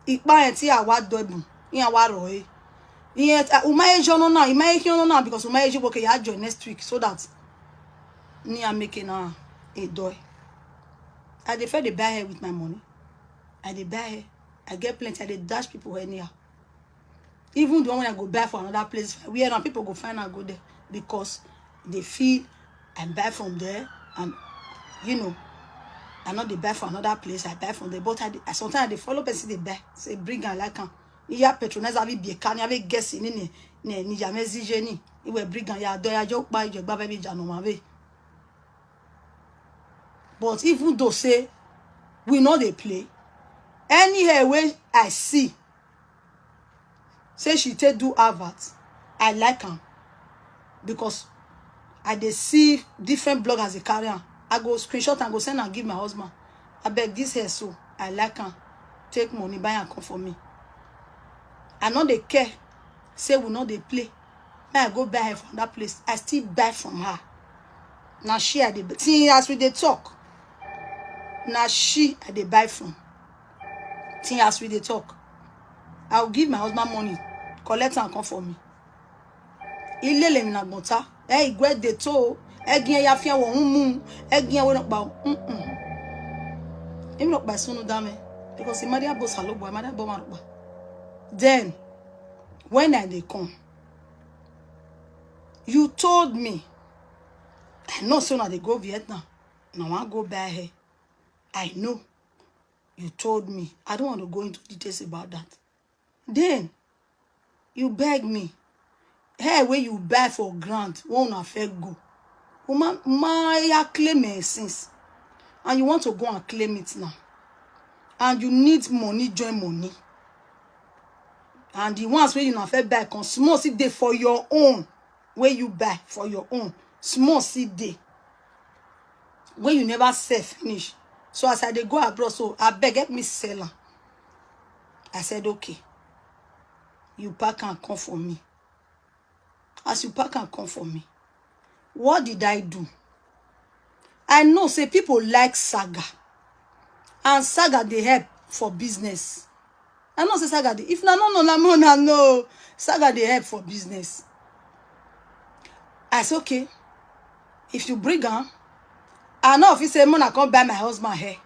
Ipa en ti a wa dobun. Yan wa roy. Yen umaye jono na, imaye jono na because umaye jo okay ya join next week so that me am making a doy. I defer the buy her with my money. I dey buy her. I get plenty. I dey dash people anyhow. Even the one when I go buy for another place, where now people go find and go there because they feel I buy from there and you know I not they buy for another place. I buy from there, but I sometimes they follow person they buy. Say bring and like iya patronize abi be can have guess in ni jamezi jeni. You will bring and ya do ya joke by your baby jano way. But even though say we know they play, anyhow way I see say she take do advert, I like her because I dey see different bloggers they carry on. I go screenshot and go send and give my husband. I beg this hair so I like her. Take money, buy and come for me. I know they care. Say we know they play. When I go buy her from that place, I still buy from her. Now she I dey see as we they talk. Now she I dey buy from. See as we they talk. I'll give my husband money, collect and come for me. Ilele mi na gbonta. Igwe de to. Egin ya fian wo mu. Egin we not ba. Him not by sunu dame because the mother boss hello boy, mother boy. Then when they come, you told me. I know soon they go Vietnam. Now I go buy her. I know. You told me. I don't want to go into details about that. Then you beg me. Hey, where you buy for grant, won't affect go. Woman, my claim it since. And you want to go and claim it now. And you need money, join money. And the ones where you not affect buy, can small seed day for your own. Where you buy for your own. Small seed day. Where you never sell finish. So as I they go abroad, so I beg get me seller. I said, okay. You pack and come for me. As you pack and come for me. What did I do? I know say people like saga. And saga they help for business. I know say saga they if no. Saga they help for business. I say okay. If you bring her, I know if you say I can't buy my husband hair.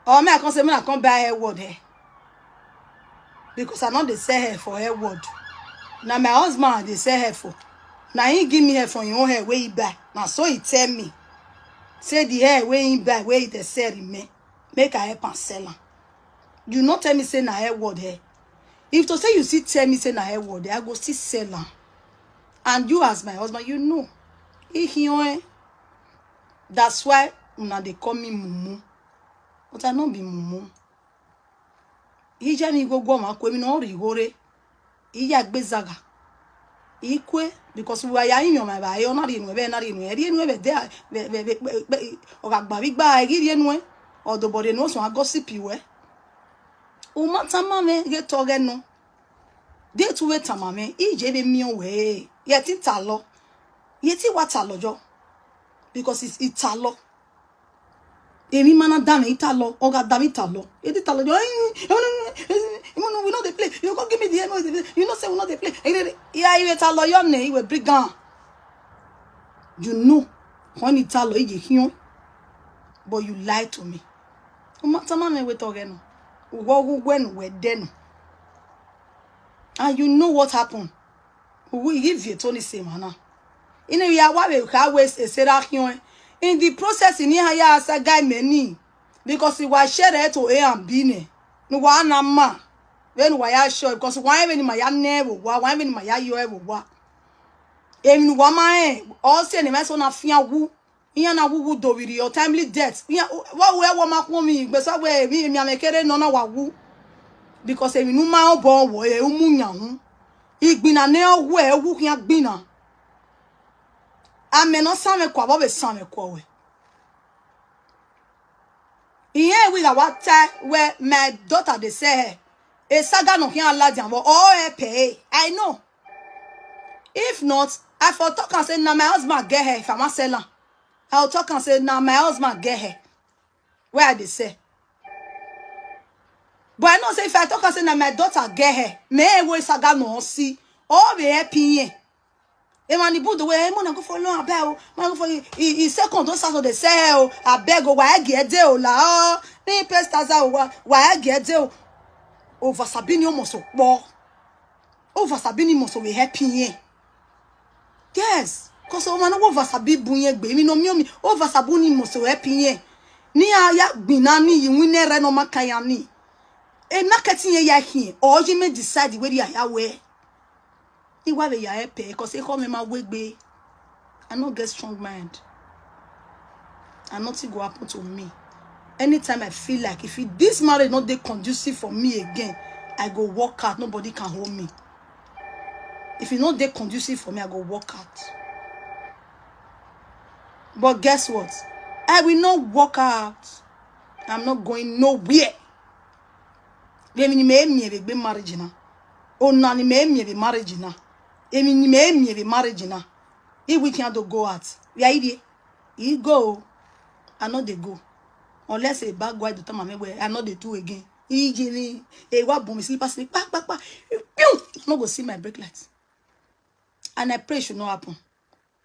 Or me I can't say I can't buy hair word hair. Because I know they sell hair for hair word. Now my husband they sell hair for. Now he give me hair from your own hair where he buy. Now so he tell me. Say the hair where he buy, where he sell in me. Make a help and sell her. You not tell me say na hair word hair. If to say you still tell me say na hair word hair, I go still sell her. And you as my husband, you know. That's why una they call me mumu. But I don't be mumu. Ija ni go ma kwe mi no ri hore. Iya gbezaga. Ikwe because we are in your my ba yo na ri nu be there o ga gba bi gba ri nu o do body no so gossip we. O mata mame get toge no. Dey to wait mame ije be mi we. Yeti talo. Yeti watalo jo. Because it's italo. Emi mana dame italo, oga dame italo. Edi talo jo. We know they play. You go give me the hair. You know say we know they play. Yeah, you italo your name, you bring down. You know when italo ije hion. But you lied to me. Umatama me we talking. When we then. And you know what happened. We give you Tony same now. In a year, why we can't waste a sedakion. In the process, in here, as a guy many because he was shared to A and B. No one ma. When we are sure because why even my never, why even my you ever what? Even woman, all say the mess on a fear woo. Iyana wuwu do with your timely death. What we want me, but so we amekere no na wawu. Because if you ma obo wo e umunya igbina ne owo e wu kan gbina. Ameno same kwa bo be same kwa we. Here we what where my daughter they say a saga no can allow but oh pay. I know. If not, I for talk and say now my husband get her if I'm a seller. I'll talk and say now my husband get her. Where they say? But I know say if I talk and say now my daughter get her, me we saga no see. Oh be happy. E man the way mo na go for long abeg go for e second don start to say o abeg o wa get dey o la o ni pestaza o wa get dey o over sabini o mo so po over sabini mo so we happy. Yes, cause o man over sabi bunye gbe mi no mi over sabuni mo so happy ni aya gbina ni yiwin re no makanya ni e marketing ya here or you may decide where you are where Iwa be ya pay because they call me my wigbe. I not get strong mind. And nothing go happen to me. Anytime I feel like if this marriage not they conducive for me again, I go walk out. Nobody can hold me. If it not they conducive for me, I go walk out. But guess what? I will not walk out. I'm not going nowhere. They mean me be marriage na. Oh nani me be marriage na. Emi me be marriage na. If we can't go out, we are idiot. You go, I know they go. Unless a bad guy do tell me where I know they do again. Ijini, what boom sleep, back. I no go see my brake lights. And I pray it should not happen.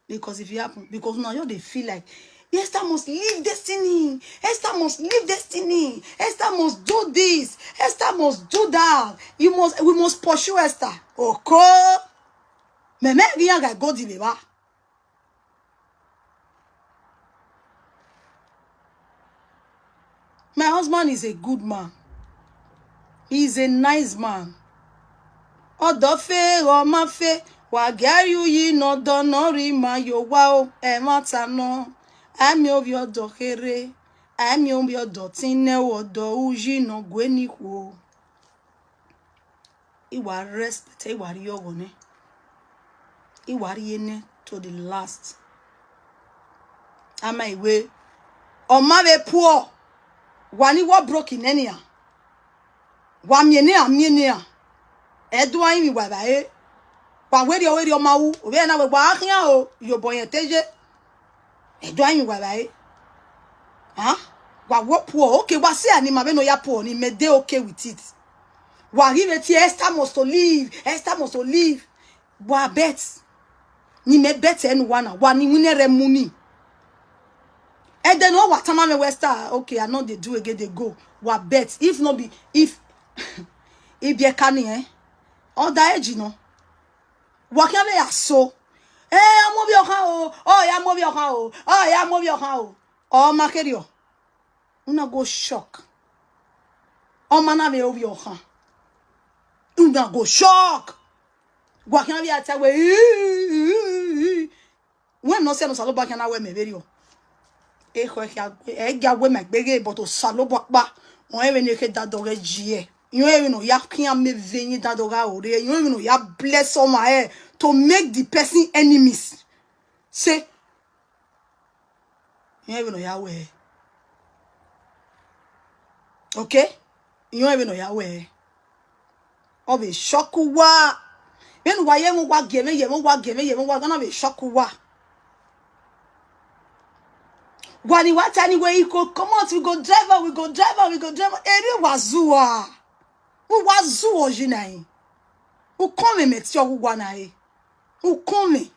Because if it happen, because now you they feel like Esther must live destiny. Esther must live destiny. Esther must do this. Esther must do that. We must pursue Esther. Okay. Mais même rien qu'à go di beba. My husband is a good man. He is a nice man. Odofe o ma fe wa garu yi no do no ri ma yo wa o e mata no. Ami obi odo kere. Ami obi odo tin ne odo uji no gwe ni ko. Iwa respect iwa ri ogo ne. Iwariene to the last. Ama iwe. Oma be poor. Wani wa broken enia. Wa miene a. Edwa imi wa ba e. Wa we o ma wu. Obe na we gba akia o. Yo boyen teje. Edwa imi wa ba e. Huh? Wa wo poor. Okay, wa se ani ma be no ya poor ni me dey okay with it. Wa give it Esther must to leave. Esther must to leave. Wa bet. Ni me bet anyone wa ni winere muni. And then what time me Wester okay I know they do again they go. Wa bet if not be if be kani on da edge no. Wa kan be aso. Amobi okan o. Oh ya mobi okan o. Oh ya mobi okan o. Oh makerio. Una go shock. Oh mana be obi okan. Una go shock. Wa kan be ata we when no say no salo ba kan na we me very o e ko e ga we me gbege but o salo ba on e ne ke dadore jie you even know ya kian me veni dadora ore you even know ya bless on my head to make the person enemies say you even know ya we okay you even know ya we o be shock wa ben wa ye mo wa geme ye mo wa gonna be shock wa Wani what anyway you go come out we go driver eri wazua wo wazuo jinai wo come meti ogwa na e wo come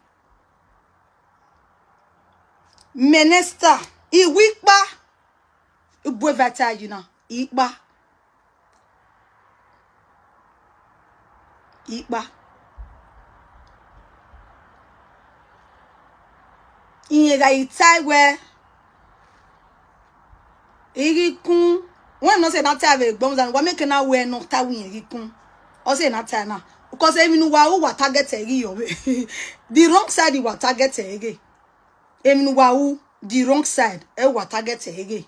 minister iwikpa igbo vataji na ikpa inye ga itai we Irikun when no say na time egbon dan wa make na we no ta wi irikun o say na time na because emi nu wa target eri yo the wrong side wa target eri emi nu wa the wrong side. E wa target ege.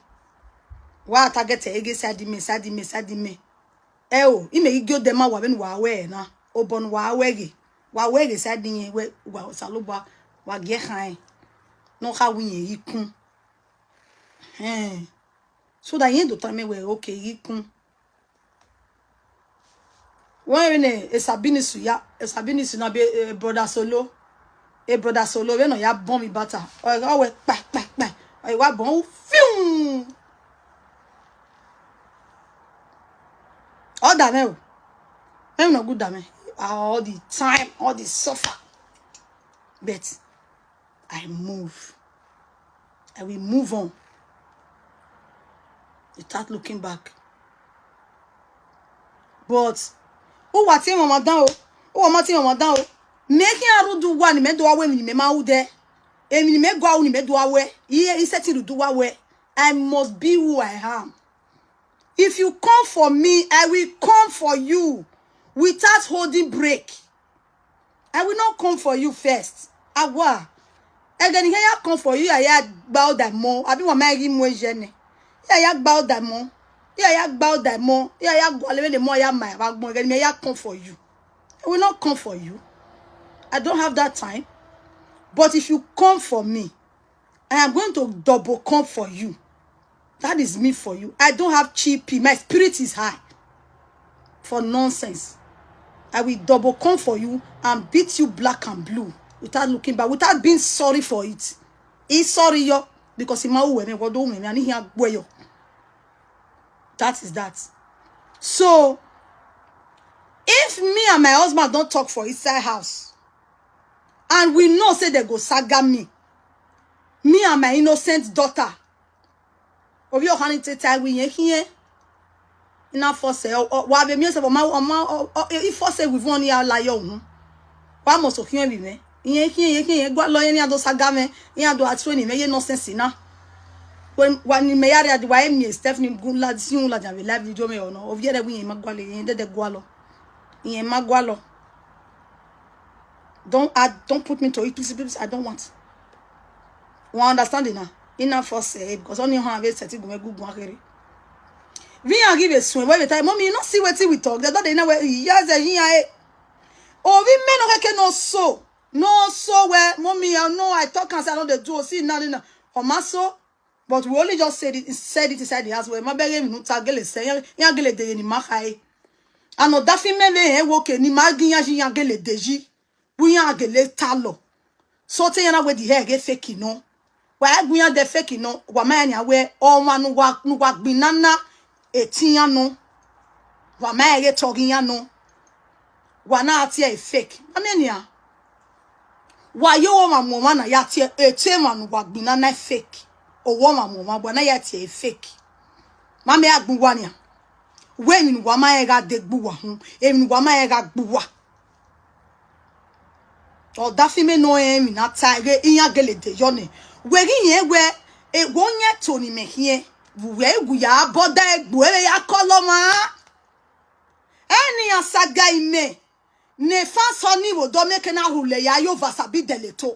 Wa target ege side me. E o, ime igyo dema wa ben wa we na. Obon wa wege. Wa wege side ni we wa saloba wa ge khan. No ha winye ikun. So that yen do time we okay ikun. When Sabini na be brother solo. Brother solo we no ya bomb mi bata. O we pa. O wa bon fium. All that me. I'm not good that me. All the time, all the suffer. But I move. I will move on. Without looking back. But who what him mama down? Who mama him mama down? Making a do one me do away me ma wo there. Emi me go away me do away. He setting to do away. I must be who I am. If you come for me, I will come for you without holding break. I will not come for you first. Agua. Again, here I come for you. I bow that more. I be one marry more jene. I bow that more. I bow that more. I go the more I my more. Again, I come for you. I will not come for you. I don't have that time. But if you come for me, I am going to double come for you. That is me for you. I don't have cheapy. My spirit is high. For nonsense. I will double come for you and beat you black and blue without looking back, without being sorry for it. He's sorry yo because he that is that. So if me and my husband don't talk for inside house, and we know say they go saga me and my innocent daughter. Of your honey tete we here. Enough for say wa be me say if for say we want ya la yo wa mo so kian bi me yen gwa lo yen ado saga me yen ado atro ni me ye nonsense na when me yare ade wa me Stephanie gun la si un la jan live video me ono of yere we yen magwa le yen de gwa lo yen magwa lo. Don't put me to it, please. I don't want. You understand it now? Enough for say because only how I set it go good one. We are give a swing. Wait a time, mommy. You not see what we talk. They don't know where yes, here. Oh, we men no so. No so where mommy. I know I talk and say I know the do see nothing. Omaso, but we only just said it inside the house where my baby no tagele say yan gele de ni mahai. I know that female eh woke ni magi yan gele deji. We yan gele talo. So te yana where the hair get fake no. Why we yan the fake no. Wa man ya where all man no wa binana. Etinya no wa ma ye talking ya no wa na atie fake amenia wa yo ma mo na ya tie etema no wa gbina na fake o wo ma mo ma na ya tie fake ma me agbuwa nia we ni wa ma ye ga degbuwa ho emi wa ma ye ga gbuwa o da fi me no emi na tage inya gele de yo ne we ri yen we e wo nye to ni me hie we ya boda egbu e ya koloma eni asaga ime ne fa so ni wo do meke na hule ya yo vasabi deleto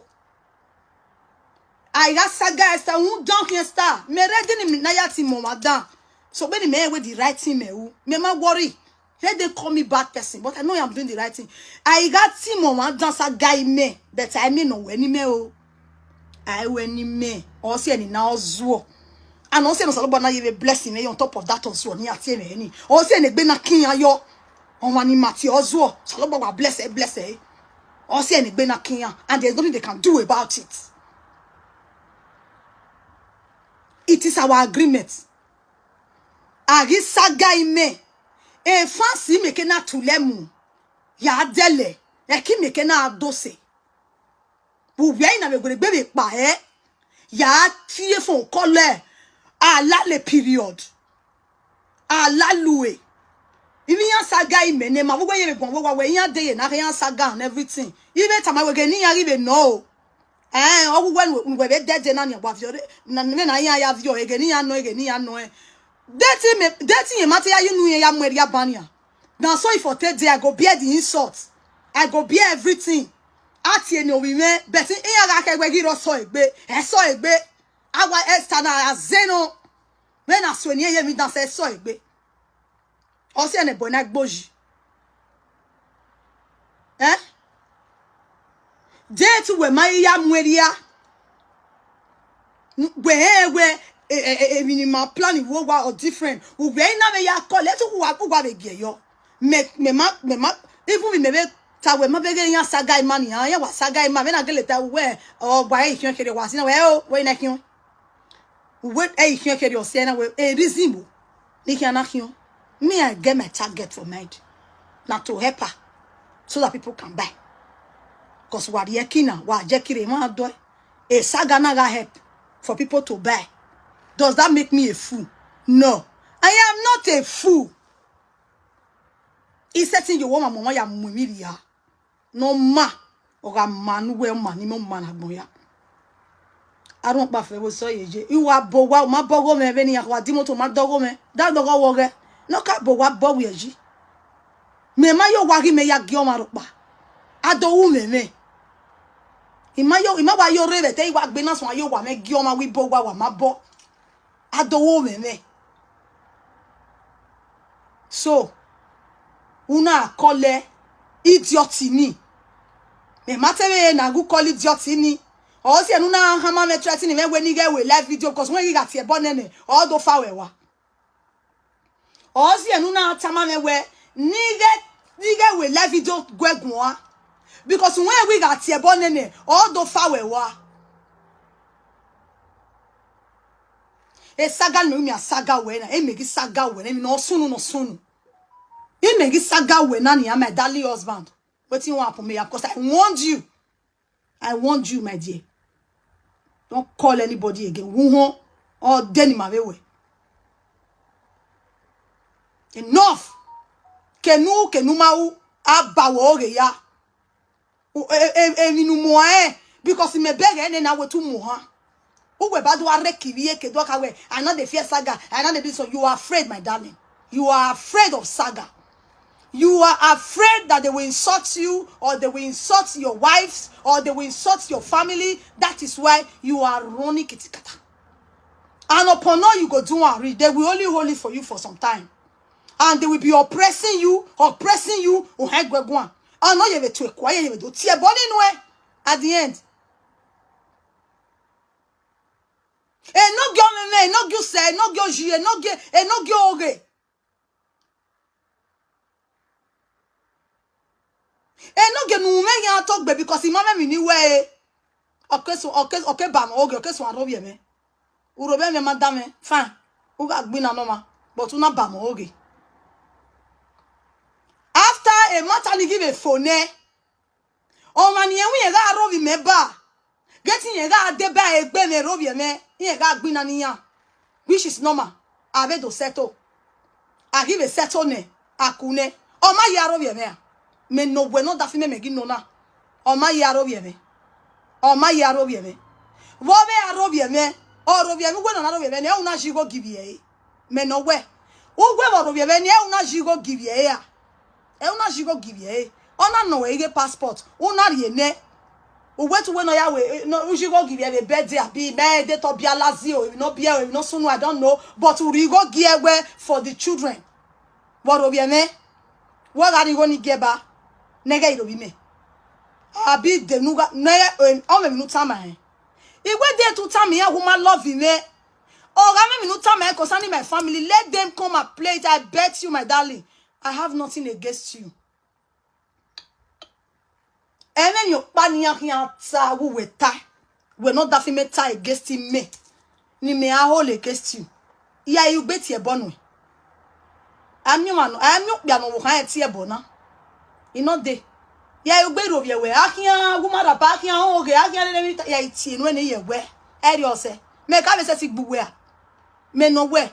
aya saga esta un donk star me ready ni na ya ti mo madan so be ni me we the right thing me wu me ma worry they call me bad person but I know I'm doing the right thing. I got ti mo madan saga ime that I mean no we ni me o I we ni me o se ni na ozuo. And also no salobo na ye blessing on top of that also ni atie me ni o se ne gbe na kin ayo on wani mati ozo salobo wa bless o se ne gbe na kin and there's nothing they can do about it. It is our agreement. Agi saga ime e fancy meke na tulemu ya dele e ki meke na adose bu we na me gbe me pa ya tie fon kole ala le period ala luwe even yan saga ime ne ma wo ye gbon wo wa we yan de ye na yan saga and everything even time we gani yan ribe no o we we be dead na ni gba fi na me na yan ya vi o gani yan no dating ye matter you nu ya mwere ya bania now so if for 3 days I go bear the insult I go bear everything ati eni owi me but in ya ga ke gbe giro so egbe Awa Esther na azeno. When I swenye ye mi danse so egbe. Osi ene bona gboji. Date we maya mweria. We minimal plan wo wa or different. We na me ya call let who wa be ge yo. Me even we me ta we ma be ge yan saga imani ya wa saga imani me na ge leta we o gba e hian kere wa si na we o we na hian. We e hian kere o se na we e reason mo. Ni hian na hian. Me I get my target for mind. Not to help her so that people can buy. Because what yekina wa jekire ma do e saga na ga help for people to buy. Does that make me a fool? No. I am not a fool. It's setting your woman mama ya mumiria. No ma or man we man mo man agboya. I don't baff we so ye. You are bowa ma bogo me veni ya wa dimo to ma dogo me. That dogo woge. No ka bowa bo we ji. Me ma yo wagi me ya gyo ma ropa. Ado u me. Ima wa yo rebe te wa gbe na so ayo wa me gyo ma wi bo wa ma bo. Ado u me. So una kole idiotini. Me matebe na gu call idiotini. O si enu na hama me threatening me when nige we live video because when you got here bonene all do fa we wa. O si enu na tama me we nige we live video gwegun because when we got here bonene all do fa we wa. E saga no mi saga we na e megi saga we na mi no sunu. E megi saga we na my darling husband. Wetin wan happen me because I warned you. I warned you, my dear. Don't call anybody again. Wuho or deni mawewe. Enough. Kenu mau abawo oge ya. Minu moe because me bege ene na wetu moha. Uwe badu arekirie ke doka we. I know the fear saga. I know the so you are afraid, my darling. You are afraid of saga. You are afraid that they will insult you, or they will insult your wives, or they will insult your family. That is why you are running kitikata. And upon all you go do and read, they will only hold it for you for some time. And they will be oppressing you. And no, you will to acquire you do tie body no at the end. No go me, no go say, no go jie, no go oge. No get no me ya talk be because mama me ni we okay ba mo okay so arobie me urobe me madame fan u ga gbi na normal but una ba mo oge after a matter ni give a phone o man ye wi ga arobi me ba getting ye ga de ba egbe me robie me ye ga gbi na niyan which is normal ave do settle I give a settle ne akune o ma ya robie me me no bueno da fime me gino na o ma ya robie me wo be arobie me o robie me bueno na robie me ne una jigo gibie me no we wo gwe bo robie me ne una jigo gibie ya una jigo gibie ona no we ge passport una rie ne o wetu we no ya we no jigo gibie be birthday abi me date to bia lazi o no bia o no sunu I don't know but we go give we for the children wo robie me wo ga ni go ni geba nega irobi me abi de nuga na o me minu tama igwe de to tama ya woman love me o ga me minu tama concerning my family let them come and play it. I bet you my darling I have nothing against you and then you paniya hian ta wu weta we not that me tie against him me ni me a hold against you ya you bet ye bonu anyu bia no wo kan tie bona inode ya you gbe robie we ahian gumara pa ahian oge ahian le mi ya itie no ene ye we eri ose me ka be se ti gbuwe a me no we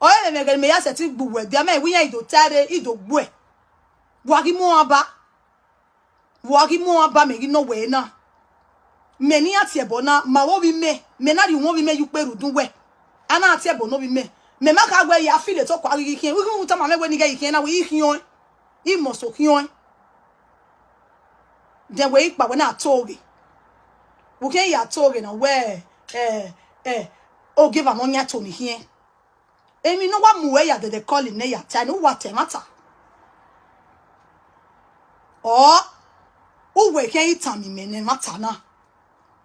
o ye me ya se ti gbuwe bia me wi yan ido tare ido gbu e wagi mo aba me no we na me ni atie bona ma wo bi me na ri won bi me yu peru dun we ana atie bona bi me ma ka gwe ya feel to kwa gi kin wi hu ta ma me we ni ga yi kin na we hion I mo so hion de we ipa we na toge we ken ya toge na we oh give an onya to me here. Emi no wa muwe ya de call in ya ta no what matter. Or uwe ken itami me matter na.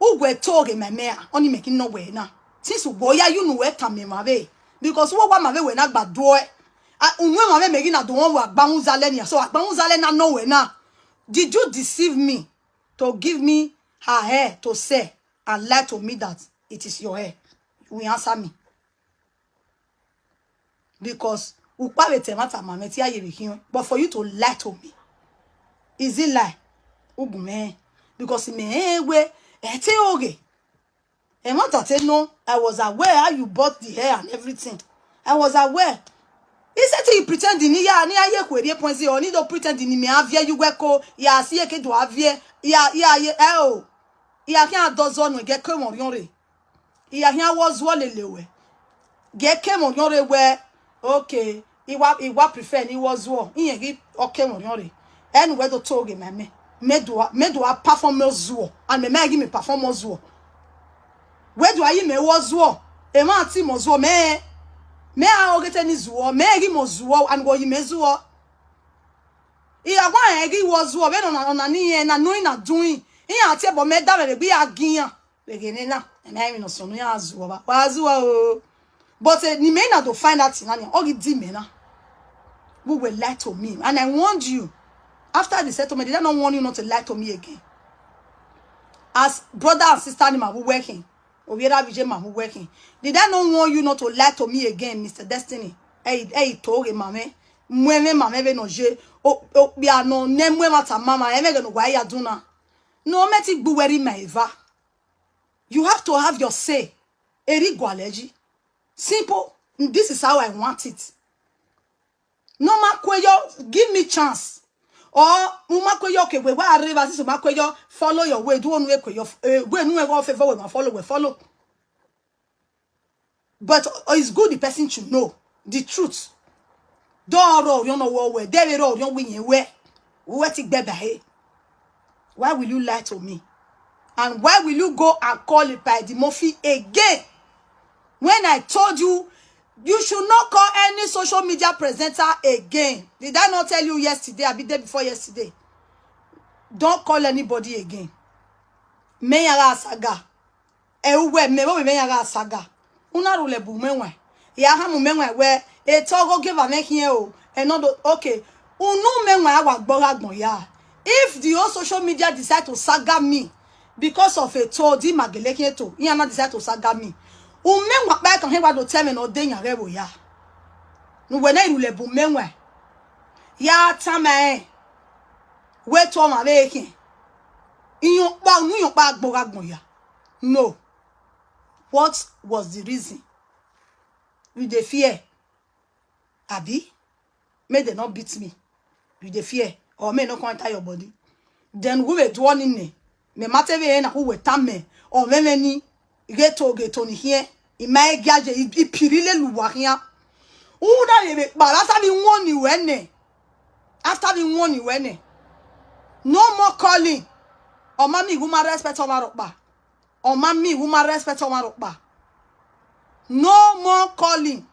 Uwe toge me only making no way na. Since boya you know where tami mabe because what wa mabe we na gbado e. Unwe mabe making na do one wa agbamu zale ni so agbamu zale na no way na. Did you deceive me to give me her hair to say and lie to me that it is your hair? You will answer me. Because but for you to lie to me, is it lie? Because me we no, I was aware how you bought the hair and everything. I was aware. He said you pretend in ya ni aye kwere ponzi or ni do pretend in me avie you weko ya si eke do avie ya oh ya kan dozo no ge kemo yonre ya hian was wolelewe ge kemo yonre we okay iwa prefer ni was wo yen gi okemo yonre anyway to toge me do a performance wo and me give me performance wo where do I me was wo e ma ti mo zo me a ogete ni zuo me gi mo zuo and go yimezuo iya gwa egi wo zuo be no na ni na no na doing iya ati bo me da be bi agian be gene na me mi no so no ya zuo ba wa zuo o but ni me na to find out na ni ogi di me na we will lie to me and I warned you after the settlement. Did I not warn you not to lie to me again? As brother and sister ni ma who working Obiera Vijay ma who working. Did I not warn you not to lie to me again, Mr. Destiny? Hey, toge mame. Mweme mame be no je. O bia no ne mwe mata mama. Eme ge no gwa ya duna. No meti buweri ma eva. You have to have your say. Eri gwaleji. Simple. This is how I want it. No makweyo, give me chance. Or umakweyo ke we wa arriba si makweyo follow your way. Do one way kweyo. We no go favor we ma follow we follow. But it's good the person should know the truth. Don't you know what way. There road you win where. What it beba hey. Why will you lie to me? And why will you go and call Epa Eddie again? When I told you, you should not call any social media presenter again. Did I not tell you yesterday? I be there before yesterday. Don't call anybody again. Meyaga saga. Ewe mewo meyaga saga. Una rule bumenwe. Ya ha mumenwe where e togo give a make here o. And not okay. Unu menwe awa gbora ya. If the whole social media decide to saga me because of a told him mageleke to, he not decide to saga me. Umenwa back on him to tell me no day rebo ya. No when I rule bumenwe. Ya tame. Wait to my making. In your back gbora ya. No. What was the reason? With the fear. Abi? May they not beat me. With the fear. Or may not enter your body. Then we were dwelling in me. Me matter we na who were tame. Or me ni get on here. In my gadget, it pirile luwa here. Uda lebe. But after we warn you when after we warn you when no more calling. Or mommy who ma respect over rockba. Or mommy who ma respect over rockba. No more calling.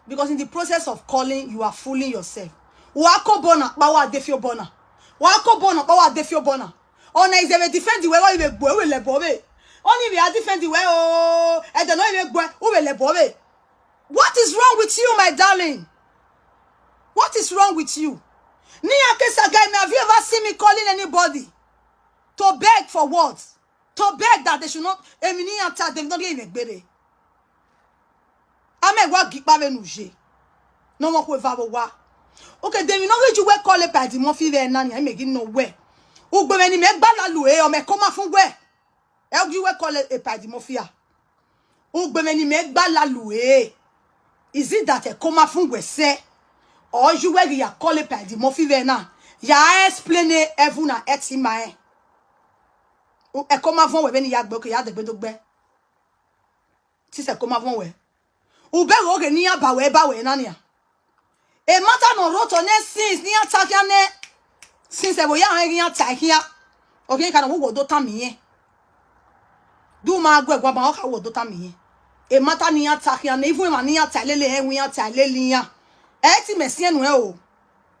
Because in the process of calling, you are fooling yourself. Wako bona, bawa defio bona. Wako bona, bawa defio bona. Ona is a defend the way we boy le bobe. Only we are defend the way oh, I don't know if we le bobe. What is wrong with you, my darling? What is wrong with you? Nia kesa guy, have you ever seen me calling anybody to beg for what? To beg that they should not. They've not even better. Ame wa gipa menuje. No more kwe wa. Okay, then you know what you were call Epa Eddie Murphy there nani. I make it no way. Ugbe meni me gbala lu e o me koma fun we. E you were call Epa Eddie Murphy. Ugbe meni me gbala lu e. Is it that e koma fun we say? Or you were ya call Epa Eddie Murphy there na. Ya explain e evu na eti ma e. E koma fun we beni ya gbe ke ya de gbe dogbe. Ti se koma fun we. Ube roge ni bawe nani ya. E mata no roto ne since ni atakia ne since ebo ya ngi atakia. Okay kana wo do tamiye. Do my go gwa ba o do tami. E mata ni ataki and even ma ni atalele e wi atalele ya. Eti mesie no e o.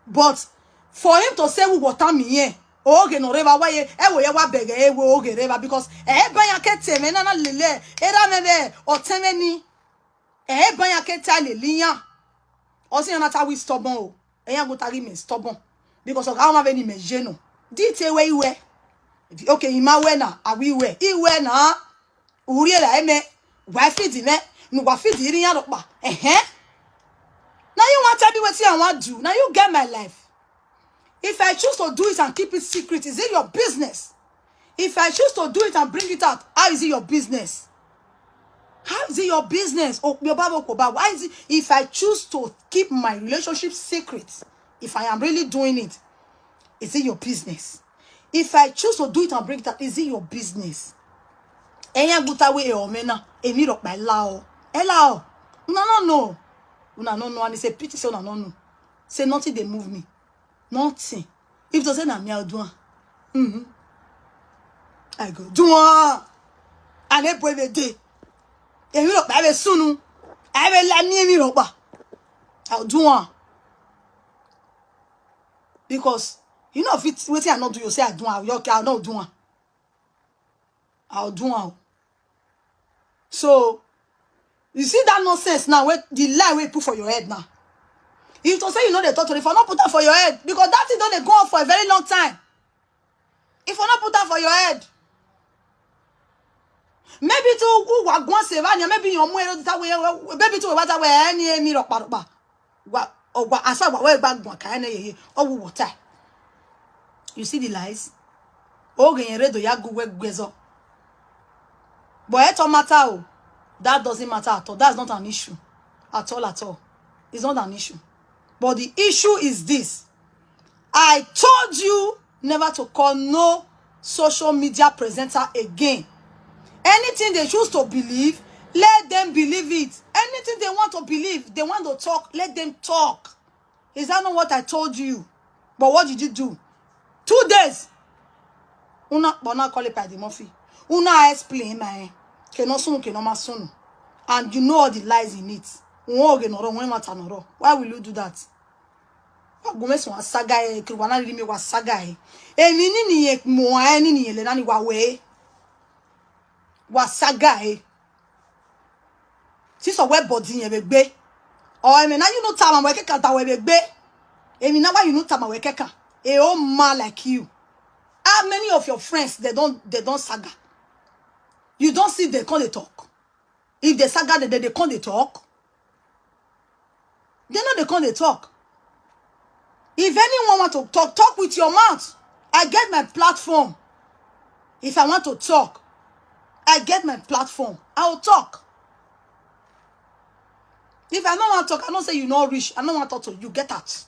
But for him to say we water me here, oge no reba why e wo ye wa bege e wo oge reba because e ban ya kete me na na lele era me be o temeni e ban ya kete lele ya. O si na ta we stubborn o. E ya go tari me stubborn because of how ma be ni me je no. Di te we iwe. Okay, ima we na awi we. Iwe na uri la eme wa fidi me no wa fidi ri ya dokpa. Now you want to tell me what I want to do. Now you get my life. If I choose to do it and keep it secret, is it your business? If I choose to do it and bring it out, how is it your business? How is it your business? Oh, why is it if I choose to keep my relationship secret, if I am really doing it, is it your business? If I choose to do it and bring it out, is it your business? Enya gutawe e omena, emi rock my lao. Hello. No. Una no, and it's a pity say una no. Say nothing they move me. Nothing. If to say na me I'll do I go do and e boy be dey. E mi rock by sunu. I be la ni mi rock ba. I'll do because you know if it's wetin I not do you say I do I'll not do I'll do So you see that nonsense now, where the lie we put for your head now. If to say you know the thought, if I not put that for your head, because that is don't go on for a very long time. If I not put that for your head, maybe to who wa gwan sevania, maybe your mwe that way, maybe to what way any me rock ba. What or what asa wa we bag gwan kan ye or water. You see the lies? O gen redo ya go we gwezo. But it don't matter. That doesn't matter at all. That's not an issue. At all. It's not an issue. But the issue is this. I told you never to call no social media presenter again. Anything they choose to believe, let them believe it. Anything they want to believe, they want to talk, let them talk. Is that not what I told you? But what did you do? 2 days. Una call it by the Murphy. Una explain my and you know all the lies in it. Why will you do that? Like you. How many of your friends they don't saga? You don't see they can't talk. If they saga they can't talk. They know they can't talk. If anyone want to talk with your mouth. I get my platform. If I want to talk, I get my platform. I will talk. If I don't want to talk, I don't say you not rich. I don't want to talk to you. Get out.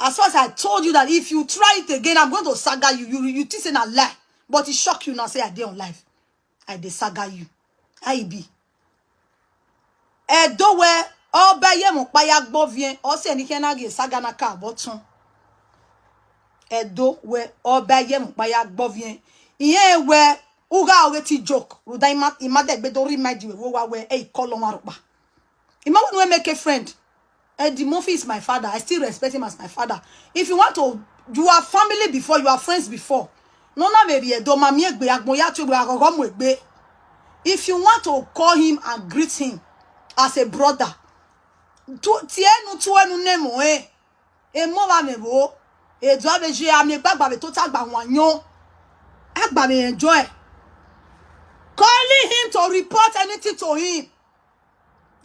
As far as I told you that if you try it again, I'm going to saga you. You think it's a lie. But it shock you now. Say I did on life. I did saga you. I be. Do where all by ye mokpaya gbovien. Or say any can get saga na car bottom. Do where all by ye mokpaya gbovien. Iye where uga already joke. Ruda imade bedori remind you where a column aruba. Ima when we make a friend. Eddie Murphy is my father. I still respect him as my father. If you want to, you are family before, you are friends before. If you want to call him and greet him as a brother, enjoy. Calling him to report anything to him,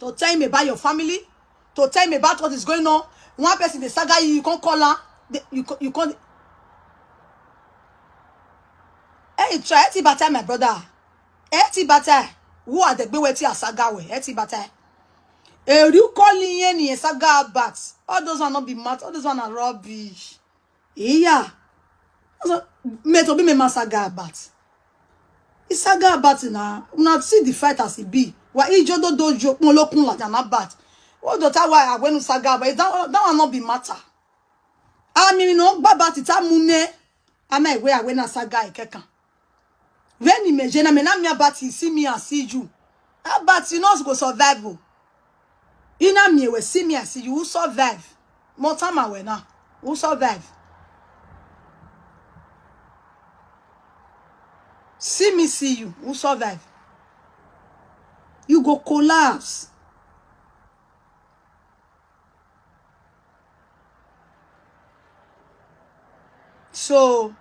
to tell him about your family, to tell me about what is going on. One person the saga you can't call her. You can't. Hey, try eti bata my brother. Eti bata. Who are the beweti a saga we? Eti bata. You calling any saga bats? All those are not be mad. All those one are rubbish. Yeah. Me to be me saga bats. It's saga bats now. Una see the fight as it be. Wa ijodo dojo molokun la jana bat. What the time why I went to saga, but that will not be matter. I mean, no, baba tita mune. Am I where when I saga ikeka? When you imagine, I mean, I'm about to see me and see you. But you know, go survive. In a me, we see me and see you, will survive. More time away now, will survive. See me, see you, will survive. You go collapse. So,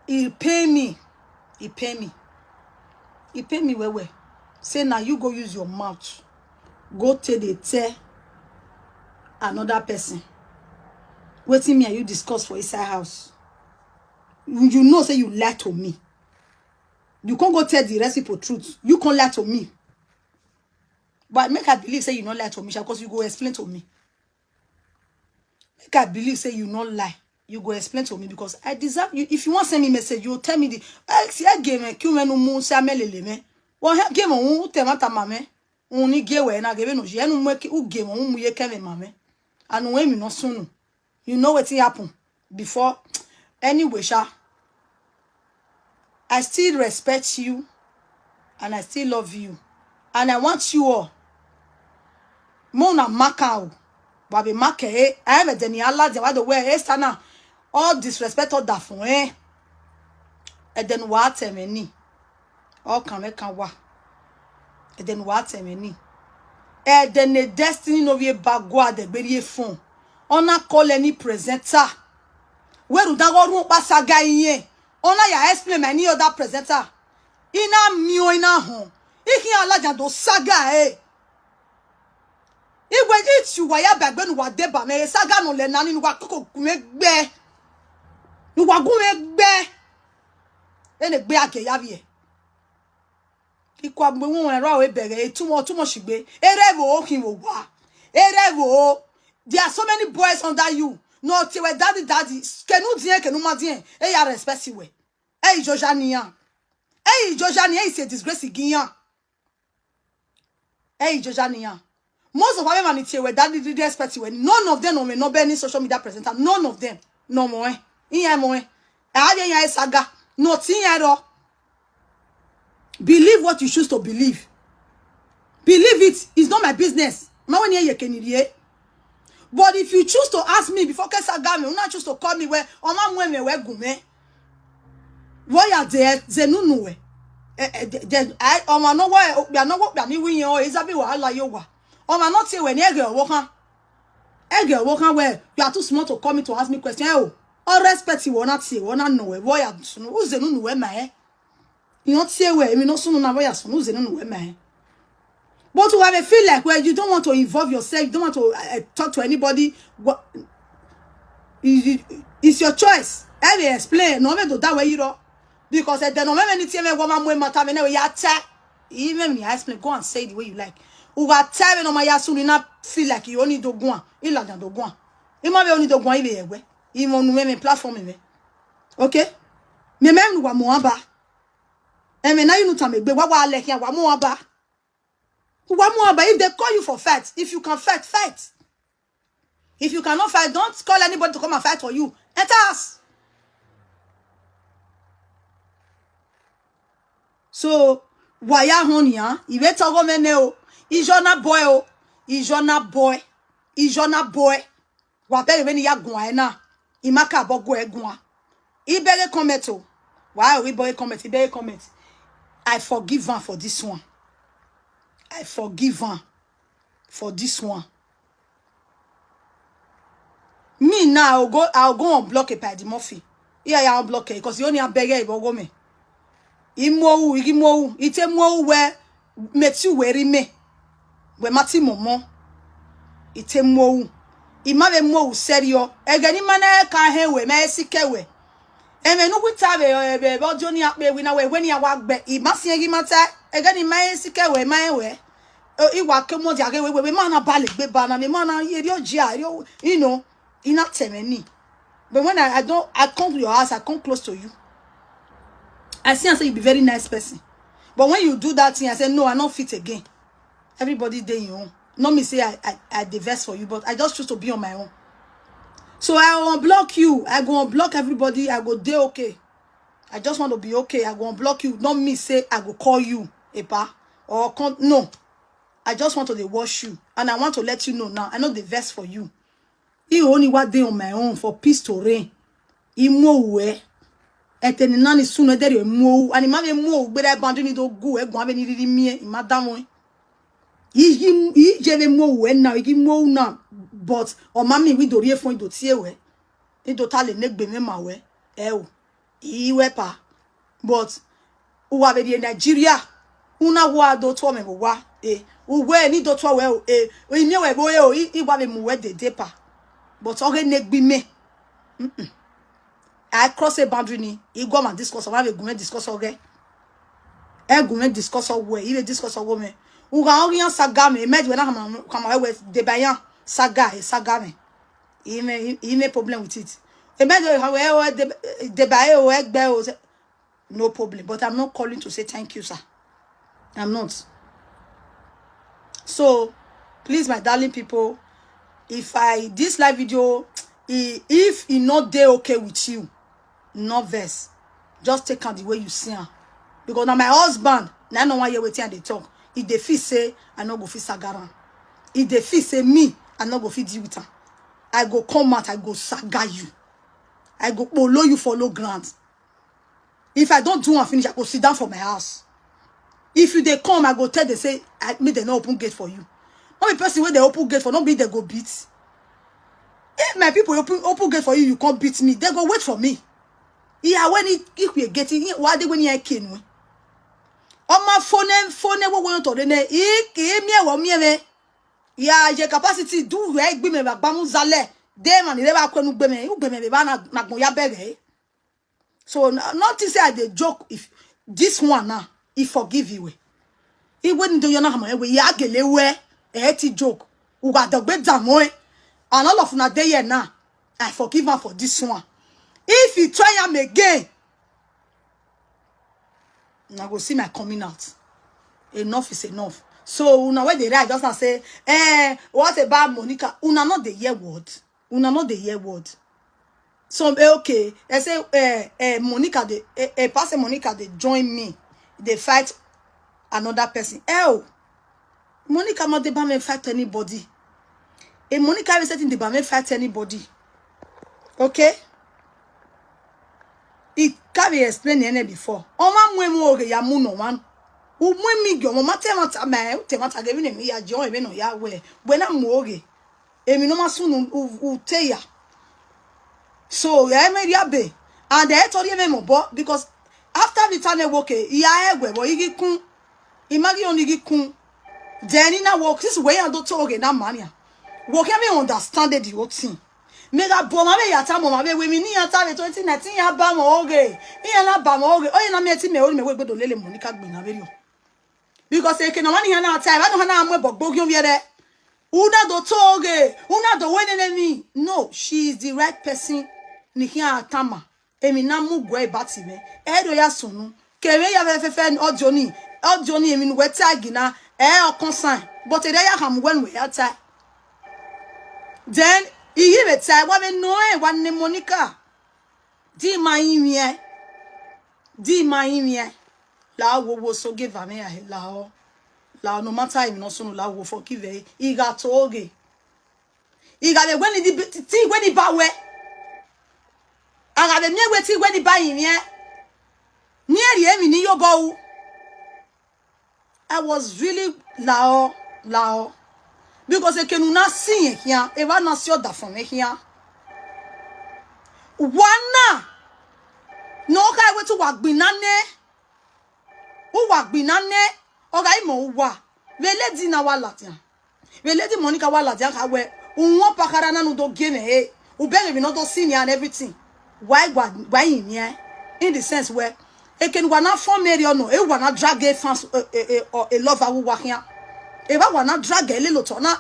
he pay me. He pay me. He pay me where. Say now you go use your mouth. Go tell another person. Waiting me and you discuss for inside house. You know say you lie to me. You can't go tell the rest people truth. You can't lie to me. But make I believe say you not lie to me because you go explain to me. Make I believe say you not lie. You go explain to me because I deserve you. If you want to send me a message, you tell me the game well game on temata mame. Only give when I give no she no make u game on mu ye keme mame. And when me no soon. You know what happen before anyway, sha. I still respect you and I still love you. And I want you all. Mona Macau. Baby Make, I have a Deniala, the way Esther now. All disrespect all that for and then what many. All can make a wa. And then what many. And then the destiny of your Ebagua, the very phone. Ona call any presenter. Where do that go pass a guy in? Ona ya explain any other presenter. Ina mio ina home. Iki alaja do saga Igwe itu wa ya bagbe nu wa deba me saga no le nani nu wa koko kumegbe. Nu wa gumegbe. Ene gbe ake ya vie. Ikwa gbe won ero we bere tumo shigbe. Erevo okin wo wa. Erevo. There are so many boys under you. No tiwe daddy. Kenu dien kenu ma dien. E ya respect we. E Jojanian. E Jojanian is a disgrace giyan. E Jojanian. Most of our men were daddy did respect you. None of them no be any social media presenter. None of them. No more. Iye more. Aya saga. Nothing at all. Believe what you choose to believe. Believe it. It's not my business. But if you choose to ask me before saga me, you not choose to call me where oma mwe we gume. Why are there? Zenunu. I oma no why we are not what we are win or Isabi wahala yoga. Or man not say when Egel walk where you are too small to call me to ask me question. Oh, all respect you will not say, will not know where who's the no way my you not say where you know soon na where who's the no way my. But to have a feel like where you don't want to involve yourself, you don't want to talk to anybody. What it's your choice. I will explain. No me do that way you know because I don't know anything. Woman way matter me ya even me I explain. Go and say the way you like. Ou va tell no my yasu ni na feel like you only do gwan. Il a do gwan. Il m'a only do gwan ibe yewe. Il m'a nou même plateforme me. Okay? Me même nou wa mo aba. E me na you nou ta me gbe wa wa lek yan wa mo aba. Wa mo aba if they call you for fight, if you can fight, fight. If you cannot fight, don't call anybody to come and fight for you. Enter us. So, waya honia, ibe togo meneo. Ijona boy. Wapere weni ya gwa na. Imaka bogo egwa. Ibere comment o. Why we boy comment? Ibere comment. I forgive her for this one. I forgive her for this one. Me now I'll go on block Epa Eddie. Yeah, I'll block it because you only have beggar ibogo me. Imo ite mo where metu weri me. We mati momo ite mo imave mo serio egani mana ka hewe me sikewe eme no witabe be ojoni akpe wi na we weni awagbe imasi egi mata egani mai sikewe mai we iwa kemo dia we mana bale gbe bana me mana yeri oji you know ina temeni. But when I come to your house, I come close to you, I see and say you be very nice person. But when you do that thing, I say no, I not fit again. Everybody day your own. Not me say I diverse for you, but I just choose to be on my own. So I will unblock you. I go unblock everybody. I go dey okay. I just want to be okay. I go unblock you. Not me say I go call you, Epa. Or no. I just want to dey wash you. And I want to let you know now. I know the verse for you. You only one day on my own for peace to reign. Imo we. Eteni nani sooner there you mo. And imagine mo. But I bound you to go. I go have any me. Madam. He jeve mo we now. He mo now. But o mami we do rie phone do tie we. He do tale nek be me ma we. Oh. Iwepa. But uwa be Nigeria. Una wa do to me wa. Uwe ni do to we. We ni we boy. Iwa be mu we de depa. But okay nek be me. I cross a boundary ni. He go and discuss. I have a discuss okay. I go discuss away. He discuss away me. Uga oriyan saga me. Imagine when I come away with debayan saga me. He may problem with it. Imagine how debaye no problem. But I'm not calling to say thank you, sir. I'm not. So please, my darling people, if this live video, if it not dey okay with you, no verse. Just take on the way you see her. Because now my husband, now no one here waiting and they talk. If they feel say, I no go fit sagaran. If they feel say me, I no go fit deal with her. I go come out, I go saga you. I go below you for low ground. If I don't do and finish, I go sit down for my house. If you they come, I go tell they say, I made they no open gate for you. Not be person where they open gate for, not be they go beat. If my people open gate for you, you can't beat me. They go wait for me. Yeah, when if we get in, why they when you came? On my phone, what want to me? Yeah, your capacity do right. Be me bamu zale. Them and never kwenu be me. You be me ba na goya bege. So not to say I dey joke. If this one now, he forgive you. He wouldn't do you know how we yagele we. Eti joke. We got the bed zamoy. And all of na day now. I forgive her for this one. If you try him again, I go see my coming out. Enough is enough. So now when they write, just not say, what about Monica? Una not the year word. Una not the year word. So okay, I say, Monica, the person Monica, they join me. They fight another person. Oh, Monica not the bame fight anybody. Monica is setting the bame fight anybody. Okay. It can be explained any before. Oma mwemo ya muno man. Umwemi gyo mama temata me temata giving me ya joy me no ya we. When I'm moge. Emi no masunu uteya. So ya me riabe. And they told you me bo because after the time work ya egwe bo igi kun. Imagi on igi kun. Then in a work this way and do toge na mania. Work me understand the whole thing. Mega bomba me yata mama be we ni yata be 2019 ya ba mo oge iya na ba mo oge oye na me ti me ori me we gbedo lele Monica gbe na be yo because e ke no mani na time I don't na mo bogbogyo viere una do toge una do we ne no she is the right person ni here atama emi na mu gwe bati me e do ya sunu kere ya fe audio ni emi nu we tag na o concern but e dey ya ham when we ata then he even said, "What we know, what name Monica? Di maimie, la wo so give me a la no matter him no so la wo forgive. He got toge. He got the when he tea when he bawe. I got the near where tea when he buy him here. Near him in your bow. I was really lao. Because they can not see here, it was not sure that from here. One no guy went to work binane. Who work binane? Or I mo wa. Vele di na walatia. Vele di Monica walatia kawe. Unwa pakarana no do game eh. Ubele we not do senior and everything. Why in here? In the sense where it can wanna form area no. It wanna drag a fans or a lover who work here. Eba wanna drag a little tona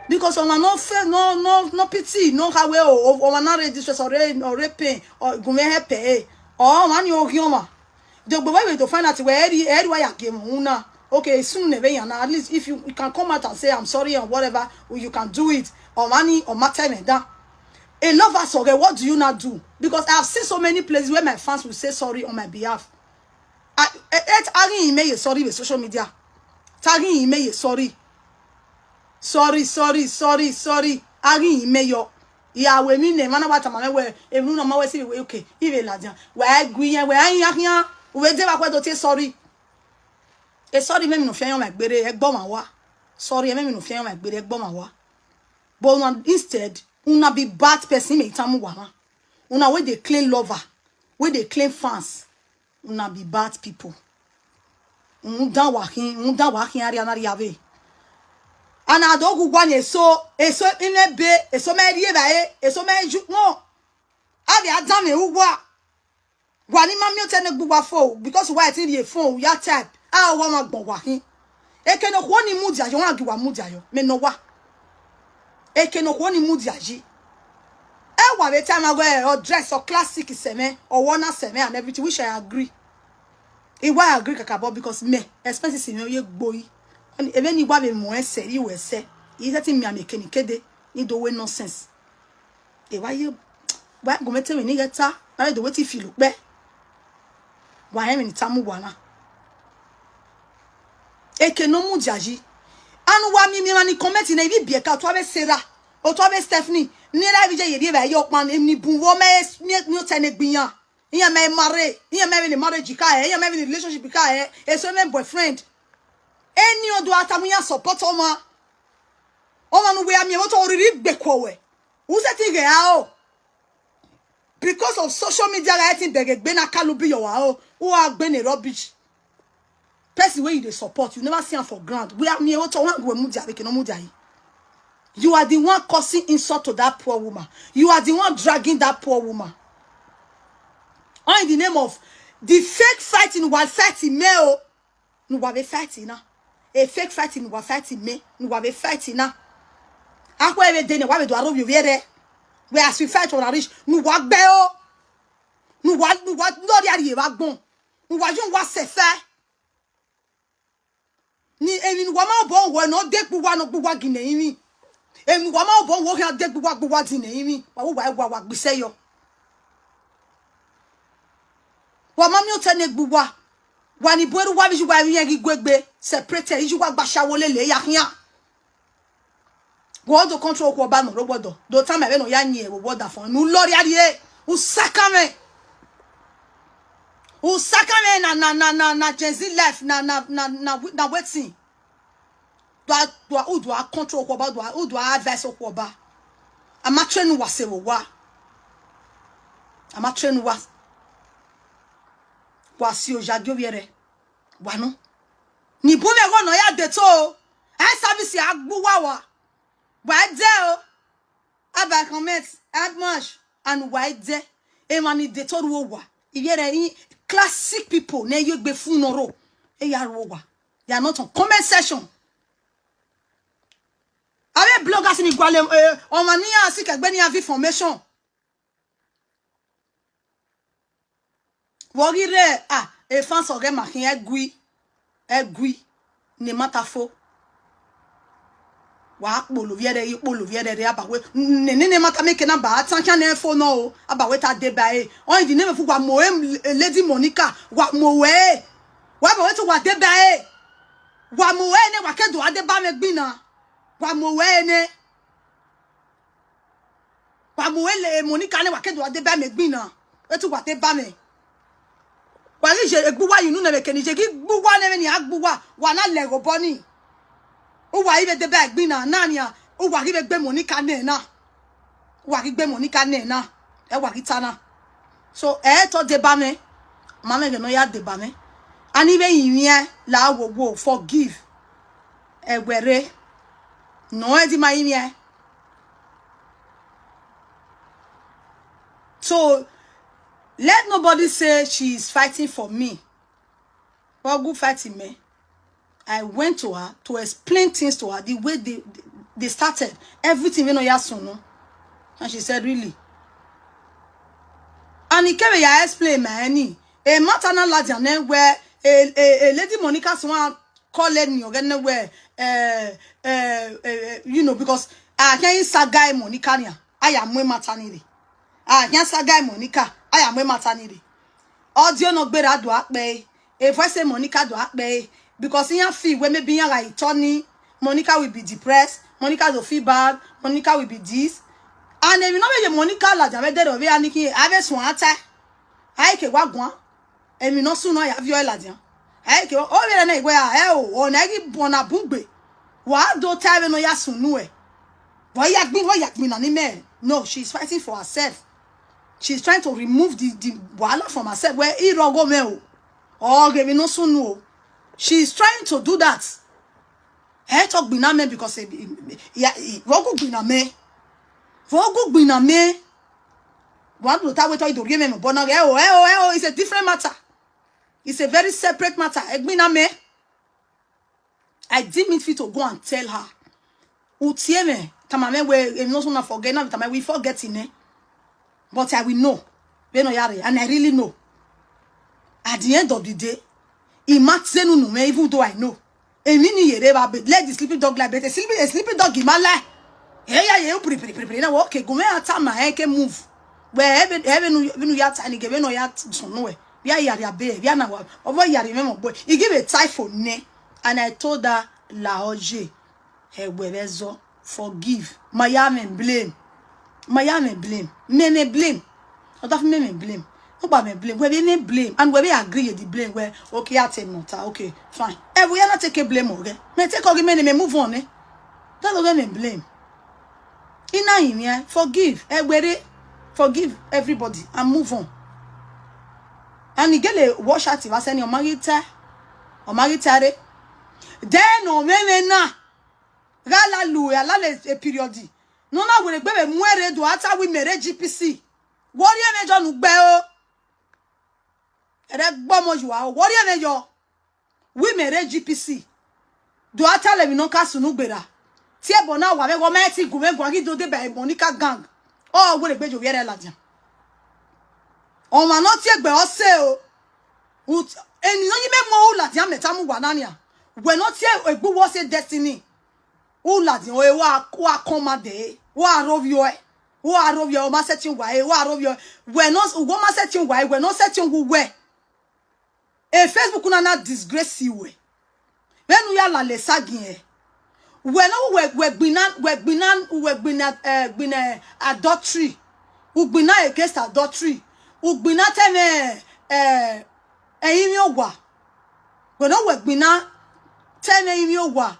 because on no fair no pity no how or na register or repay or go me help or man you human the way to find out where why game una okay soon at least if you can come out and say I'm sorry or whatever or you can do it or money or matter me down. A lover sorry, what do you not do? Because I have seen so many places where my fans will say sorry on my behalf. Email sorry with social media. Tagging email sorry. Sorry. Email yeah, we mean the man about my way. If you know my way, say okay. Even like that. Where green, where I here. We never quite say sorry. A sorry, me no fear my bere. Egg bomb wa. Sorry, me no fear my bere. Egg bomb wa. But instead, una be bad person. Me tamu wana. Una we they claim lover, we they claim fans. Una be bad people. Unda wakin ari anari ave. Ana dogu gwane eso inebe eso me die bae eso me ju no. Abi adam e ugwa. Gwani mami o tene gbugba fo because why tin the phone ya type. Ah wa ma gbon wakin. Eke no ko ni mudi ajo wan giwa mudi ayo. Me no wa. Eke no ko ni mudi aji. Every time I go or dress or classic seme or wanna seme and everything, which I agree. Why I agree kakabo because me expenses in your boy. And even you have a more say you will say. Is that me a mechanic kede? You do way nonsense. Why you go meter when you get her? I do what if you look back. Why am in tamu wana? Eke no mu jaji. Anu wa mi mani comment in a be a cat to have Sarah or to have Stephanie. Nira vije yedi ba yokman ni bunwo me ni tene gbiyan iya me marry iya me ni marriage ka iya me ni relationship ka e so me boyfriend any odo atamuya support oma no we am ye to oriri gbekowe who say thing ya because of social media writing begbe na kalubi yo wa who are gbe ni rubbish person wey you dey support you never see am for ground we am ye to wan go mu dia be ke no mu dia yi. You are the one causing insult to that poor woman. You are the one dragging that poor woman. All in the name of the fake fighting while fighting me. No wa be fighting na. A fake fighting while fighting me. No wa be fighting na. Akwa ebe dey na wa be do arobi viere. We as we fight on a rich. No wa gbe o. No di ari wa gbon. No wa jun wa se fe. Ni emi wa ma bo wo no de gbuwa no gbuwa gine yin. Emi wa ma bo wo kan de gbuwa tin yin wa wa gbise yo wa ma mi o tene gbuwa wa ni boru wa bi ju wa yin gi gbegbe separated iju wa gba shawo lele ya kian go do control ko ba no ro gbodo do time be no ya yin e wo border fun nu lori adie u sakame na Gen life na wetin do a control ko ba do a advice ko ba ama trenu wa se wo wa ama trenu wa si o jagyo viere wa no ni bu me go no ya de to I service agbuwa wa de o aba comment add much and why de e mani de to ru wa iyere classic people na you gbe fun oro e ya ru wa they are not on comment section. Avec bloggers ni gwale on mani asi kegbe ni avi formation wogire e fan so ge makin egui ni matafo wa polo viere re abawe ne mata make na ba attention na phone no abawe ta de bae on di name fu gwa mo lady Monica wa mo we wa ba we to wa de bae wa mo we ne wa kedo ade ba me gbina wa mo we ne wa mo we le Monica ne wa kedo ade ba me gbina e to wa de ba me wa ni je egbuwa yinu na be keni je ki gbuwa ne ni agbuwa wa na le robo ni o wa ibe de ba gbina na ni a o wa ki be gbe Monica ne na wa ki gbe Monica ne na e wa ki tana so e to de ba me ma me no ya de ba me ani be yin la wo forgive e were no e di ma yin so let nobody say she is fighting for me. Well, good fighting me. I went to her to explain things to her the way they started. Everything you know yasono. And she said, really? And he came here explain me. A maternal lady where a lady Monica someone called me or where you know, because Ah, can sagai Monica nia. I am we maternity. Ah, can sagai Monica. I am we maternity. Audio no better do akbe. If I say Monica do akbe, because in your feel when maybe you're like Tony, Monica will be depressed. Monica will feel bad. Monica will be this. And if you know where Monica la jave dead over and he have a swanta. I ke wagwan. And we no soon I have your ladian. I ke oh we na igwe o nagi bona bugbe. Wa do time no ya sunue. Why yak me na ni me? No, she's fighting for herself. She's trying to remove the wala from herself. Where he rogo me oh we no sunu. She's trying to do that. Hey talk biname because rogo biname. Rogo biname. One will tell you to give me bona it's a different matter. It's a very separate matter. Biname. I didn't fit to go and tell her. Utieme tamame we no so forget na we forget in but I will know. We no yare and I really know. At the end of the day, it matters no me even though I know. E mi ni yere ba let the sleeping dog like better. Sleeping dog imala. Hey ya you pre na okay go me atama ke move. Where even no ya tani give no ya so no we. We are yare abe. We are na over yare me boy. He give a typhoon ne and I told her la oje. Hey webezo forgive. Miami blame. Miami blame. Me blame. Not of me blame. Nobody me blame. We me blame. And we agree with the blame. Where okay, I take note. Okay, fine. Eh, we are not take a blame. Okay, me take argument. Me move on. That's okay. Me blame. Ina him yeah. Forgive. Eh, we forgive everybody and move on. And you get a wash out. If I send your marita or maritare, then no me na. Gala lu ya la le period. No na we gbe muere do ata we mere GPC. Warrior mejo nu gbe o. Ere gbomo ju wa warrior mejo. We mere GPC. Do ata le mi no ka sunu gbera. Ti e bo na wa me go me ti gun me gun do de be Monica gang. Oh we gbe jo yere ladian. O ma no ti egbe o se o. Eni no yi me mo ladian meta mu wa nania. We no ti egbu wo se destiny. Ladian o wa komade. Wa rovio e. Wa rovio ma setting wa e wa rovio. We no go ma setting wa e we no setting who we. E Facebook na disgrace you we. When we are la le sagin e. We no we gbina adultery. We gbina against adultery. We gbina teme imi owa. We no we gbina teme imi owa.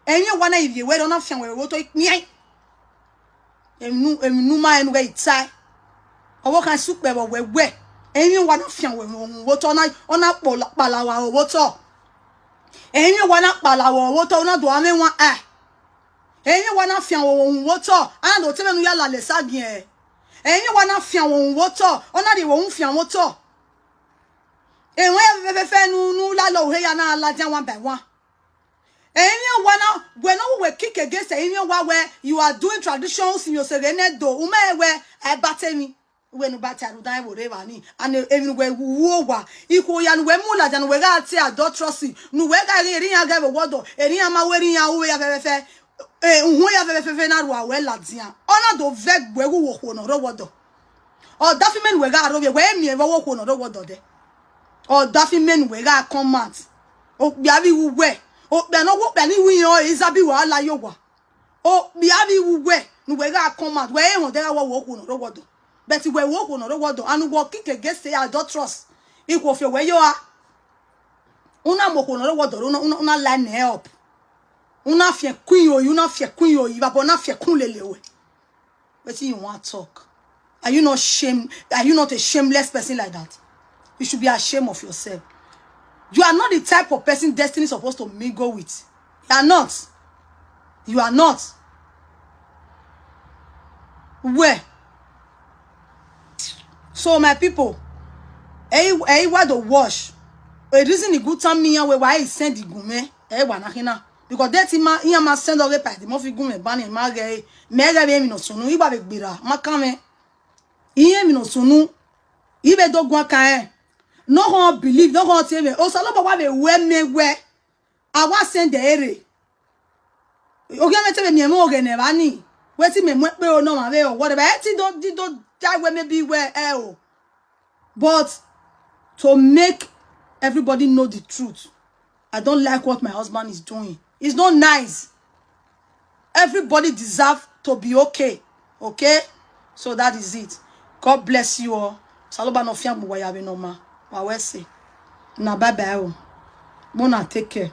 Emi owa na ivie we don't afian we woto nyan. Enu ma enu ga itai. Owo kan supe bo we. Emi owa na afian we woto na ona palawa woto. Emi owa na palawa woto na do amenwa Emi owa na afian woto and o teme nu ya la le sagin e. Emi owa na afian woto ona de wo nfian woto. Enwe fefe nu la lo he ya na la jan one by one. Any one when we kick against any one where you are doing traditions in your serene do where I batter me when you batter die whatever ni and even where wowa equal yan we mula than we got say adultery no we got ring give a word any ama wearing ya we have fe who have fe na ro well ladia ona do veg we wo no ro wodo or daffy men we got ro we me wo no ro wodo de or daffy men we got command o bia bi we o be no wo be ni wi o izabi wa la yo wa o bia bi we no we ga command we won dey wo no ro wodo but we wo no ro wodo and we kick against say adulterous equal fe we yo a una mo no ro wodo una line help una fe queen o you ba na fe kun lele we wetin you want talk are you not a shameless person like that? You should be ashamed of yourself. You are not the type of person destiny is supposed to mingle with. You are not. You are not. Where? So my people, what the wash? A reason the good time me why I send the gume. Wanakina because that ma send away by the mofi gume ban in my gay. Mega be no sunu. Iba be bira. Makame. Iye mi no sunu. Ibe do gwa kae. No one believe, no one tell me. Oh, so no one we me where I was send the ere. Ogiamete me mo ogene bani. Wetin me mwe pe o no ma be or whatever. Eti don't die where maybe where oh. But to make everybody know the truth, I don't like what my husband is doing. It's not nice. Everybody deserves to be okay. Okay? So that is it. God bless you all. Saloba no fiam buwa yabe no ma. Wa we say. Na bye bye. Mona take care.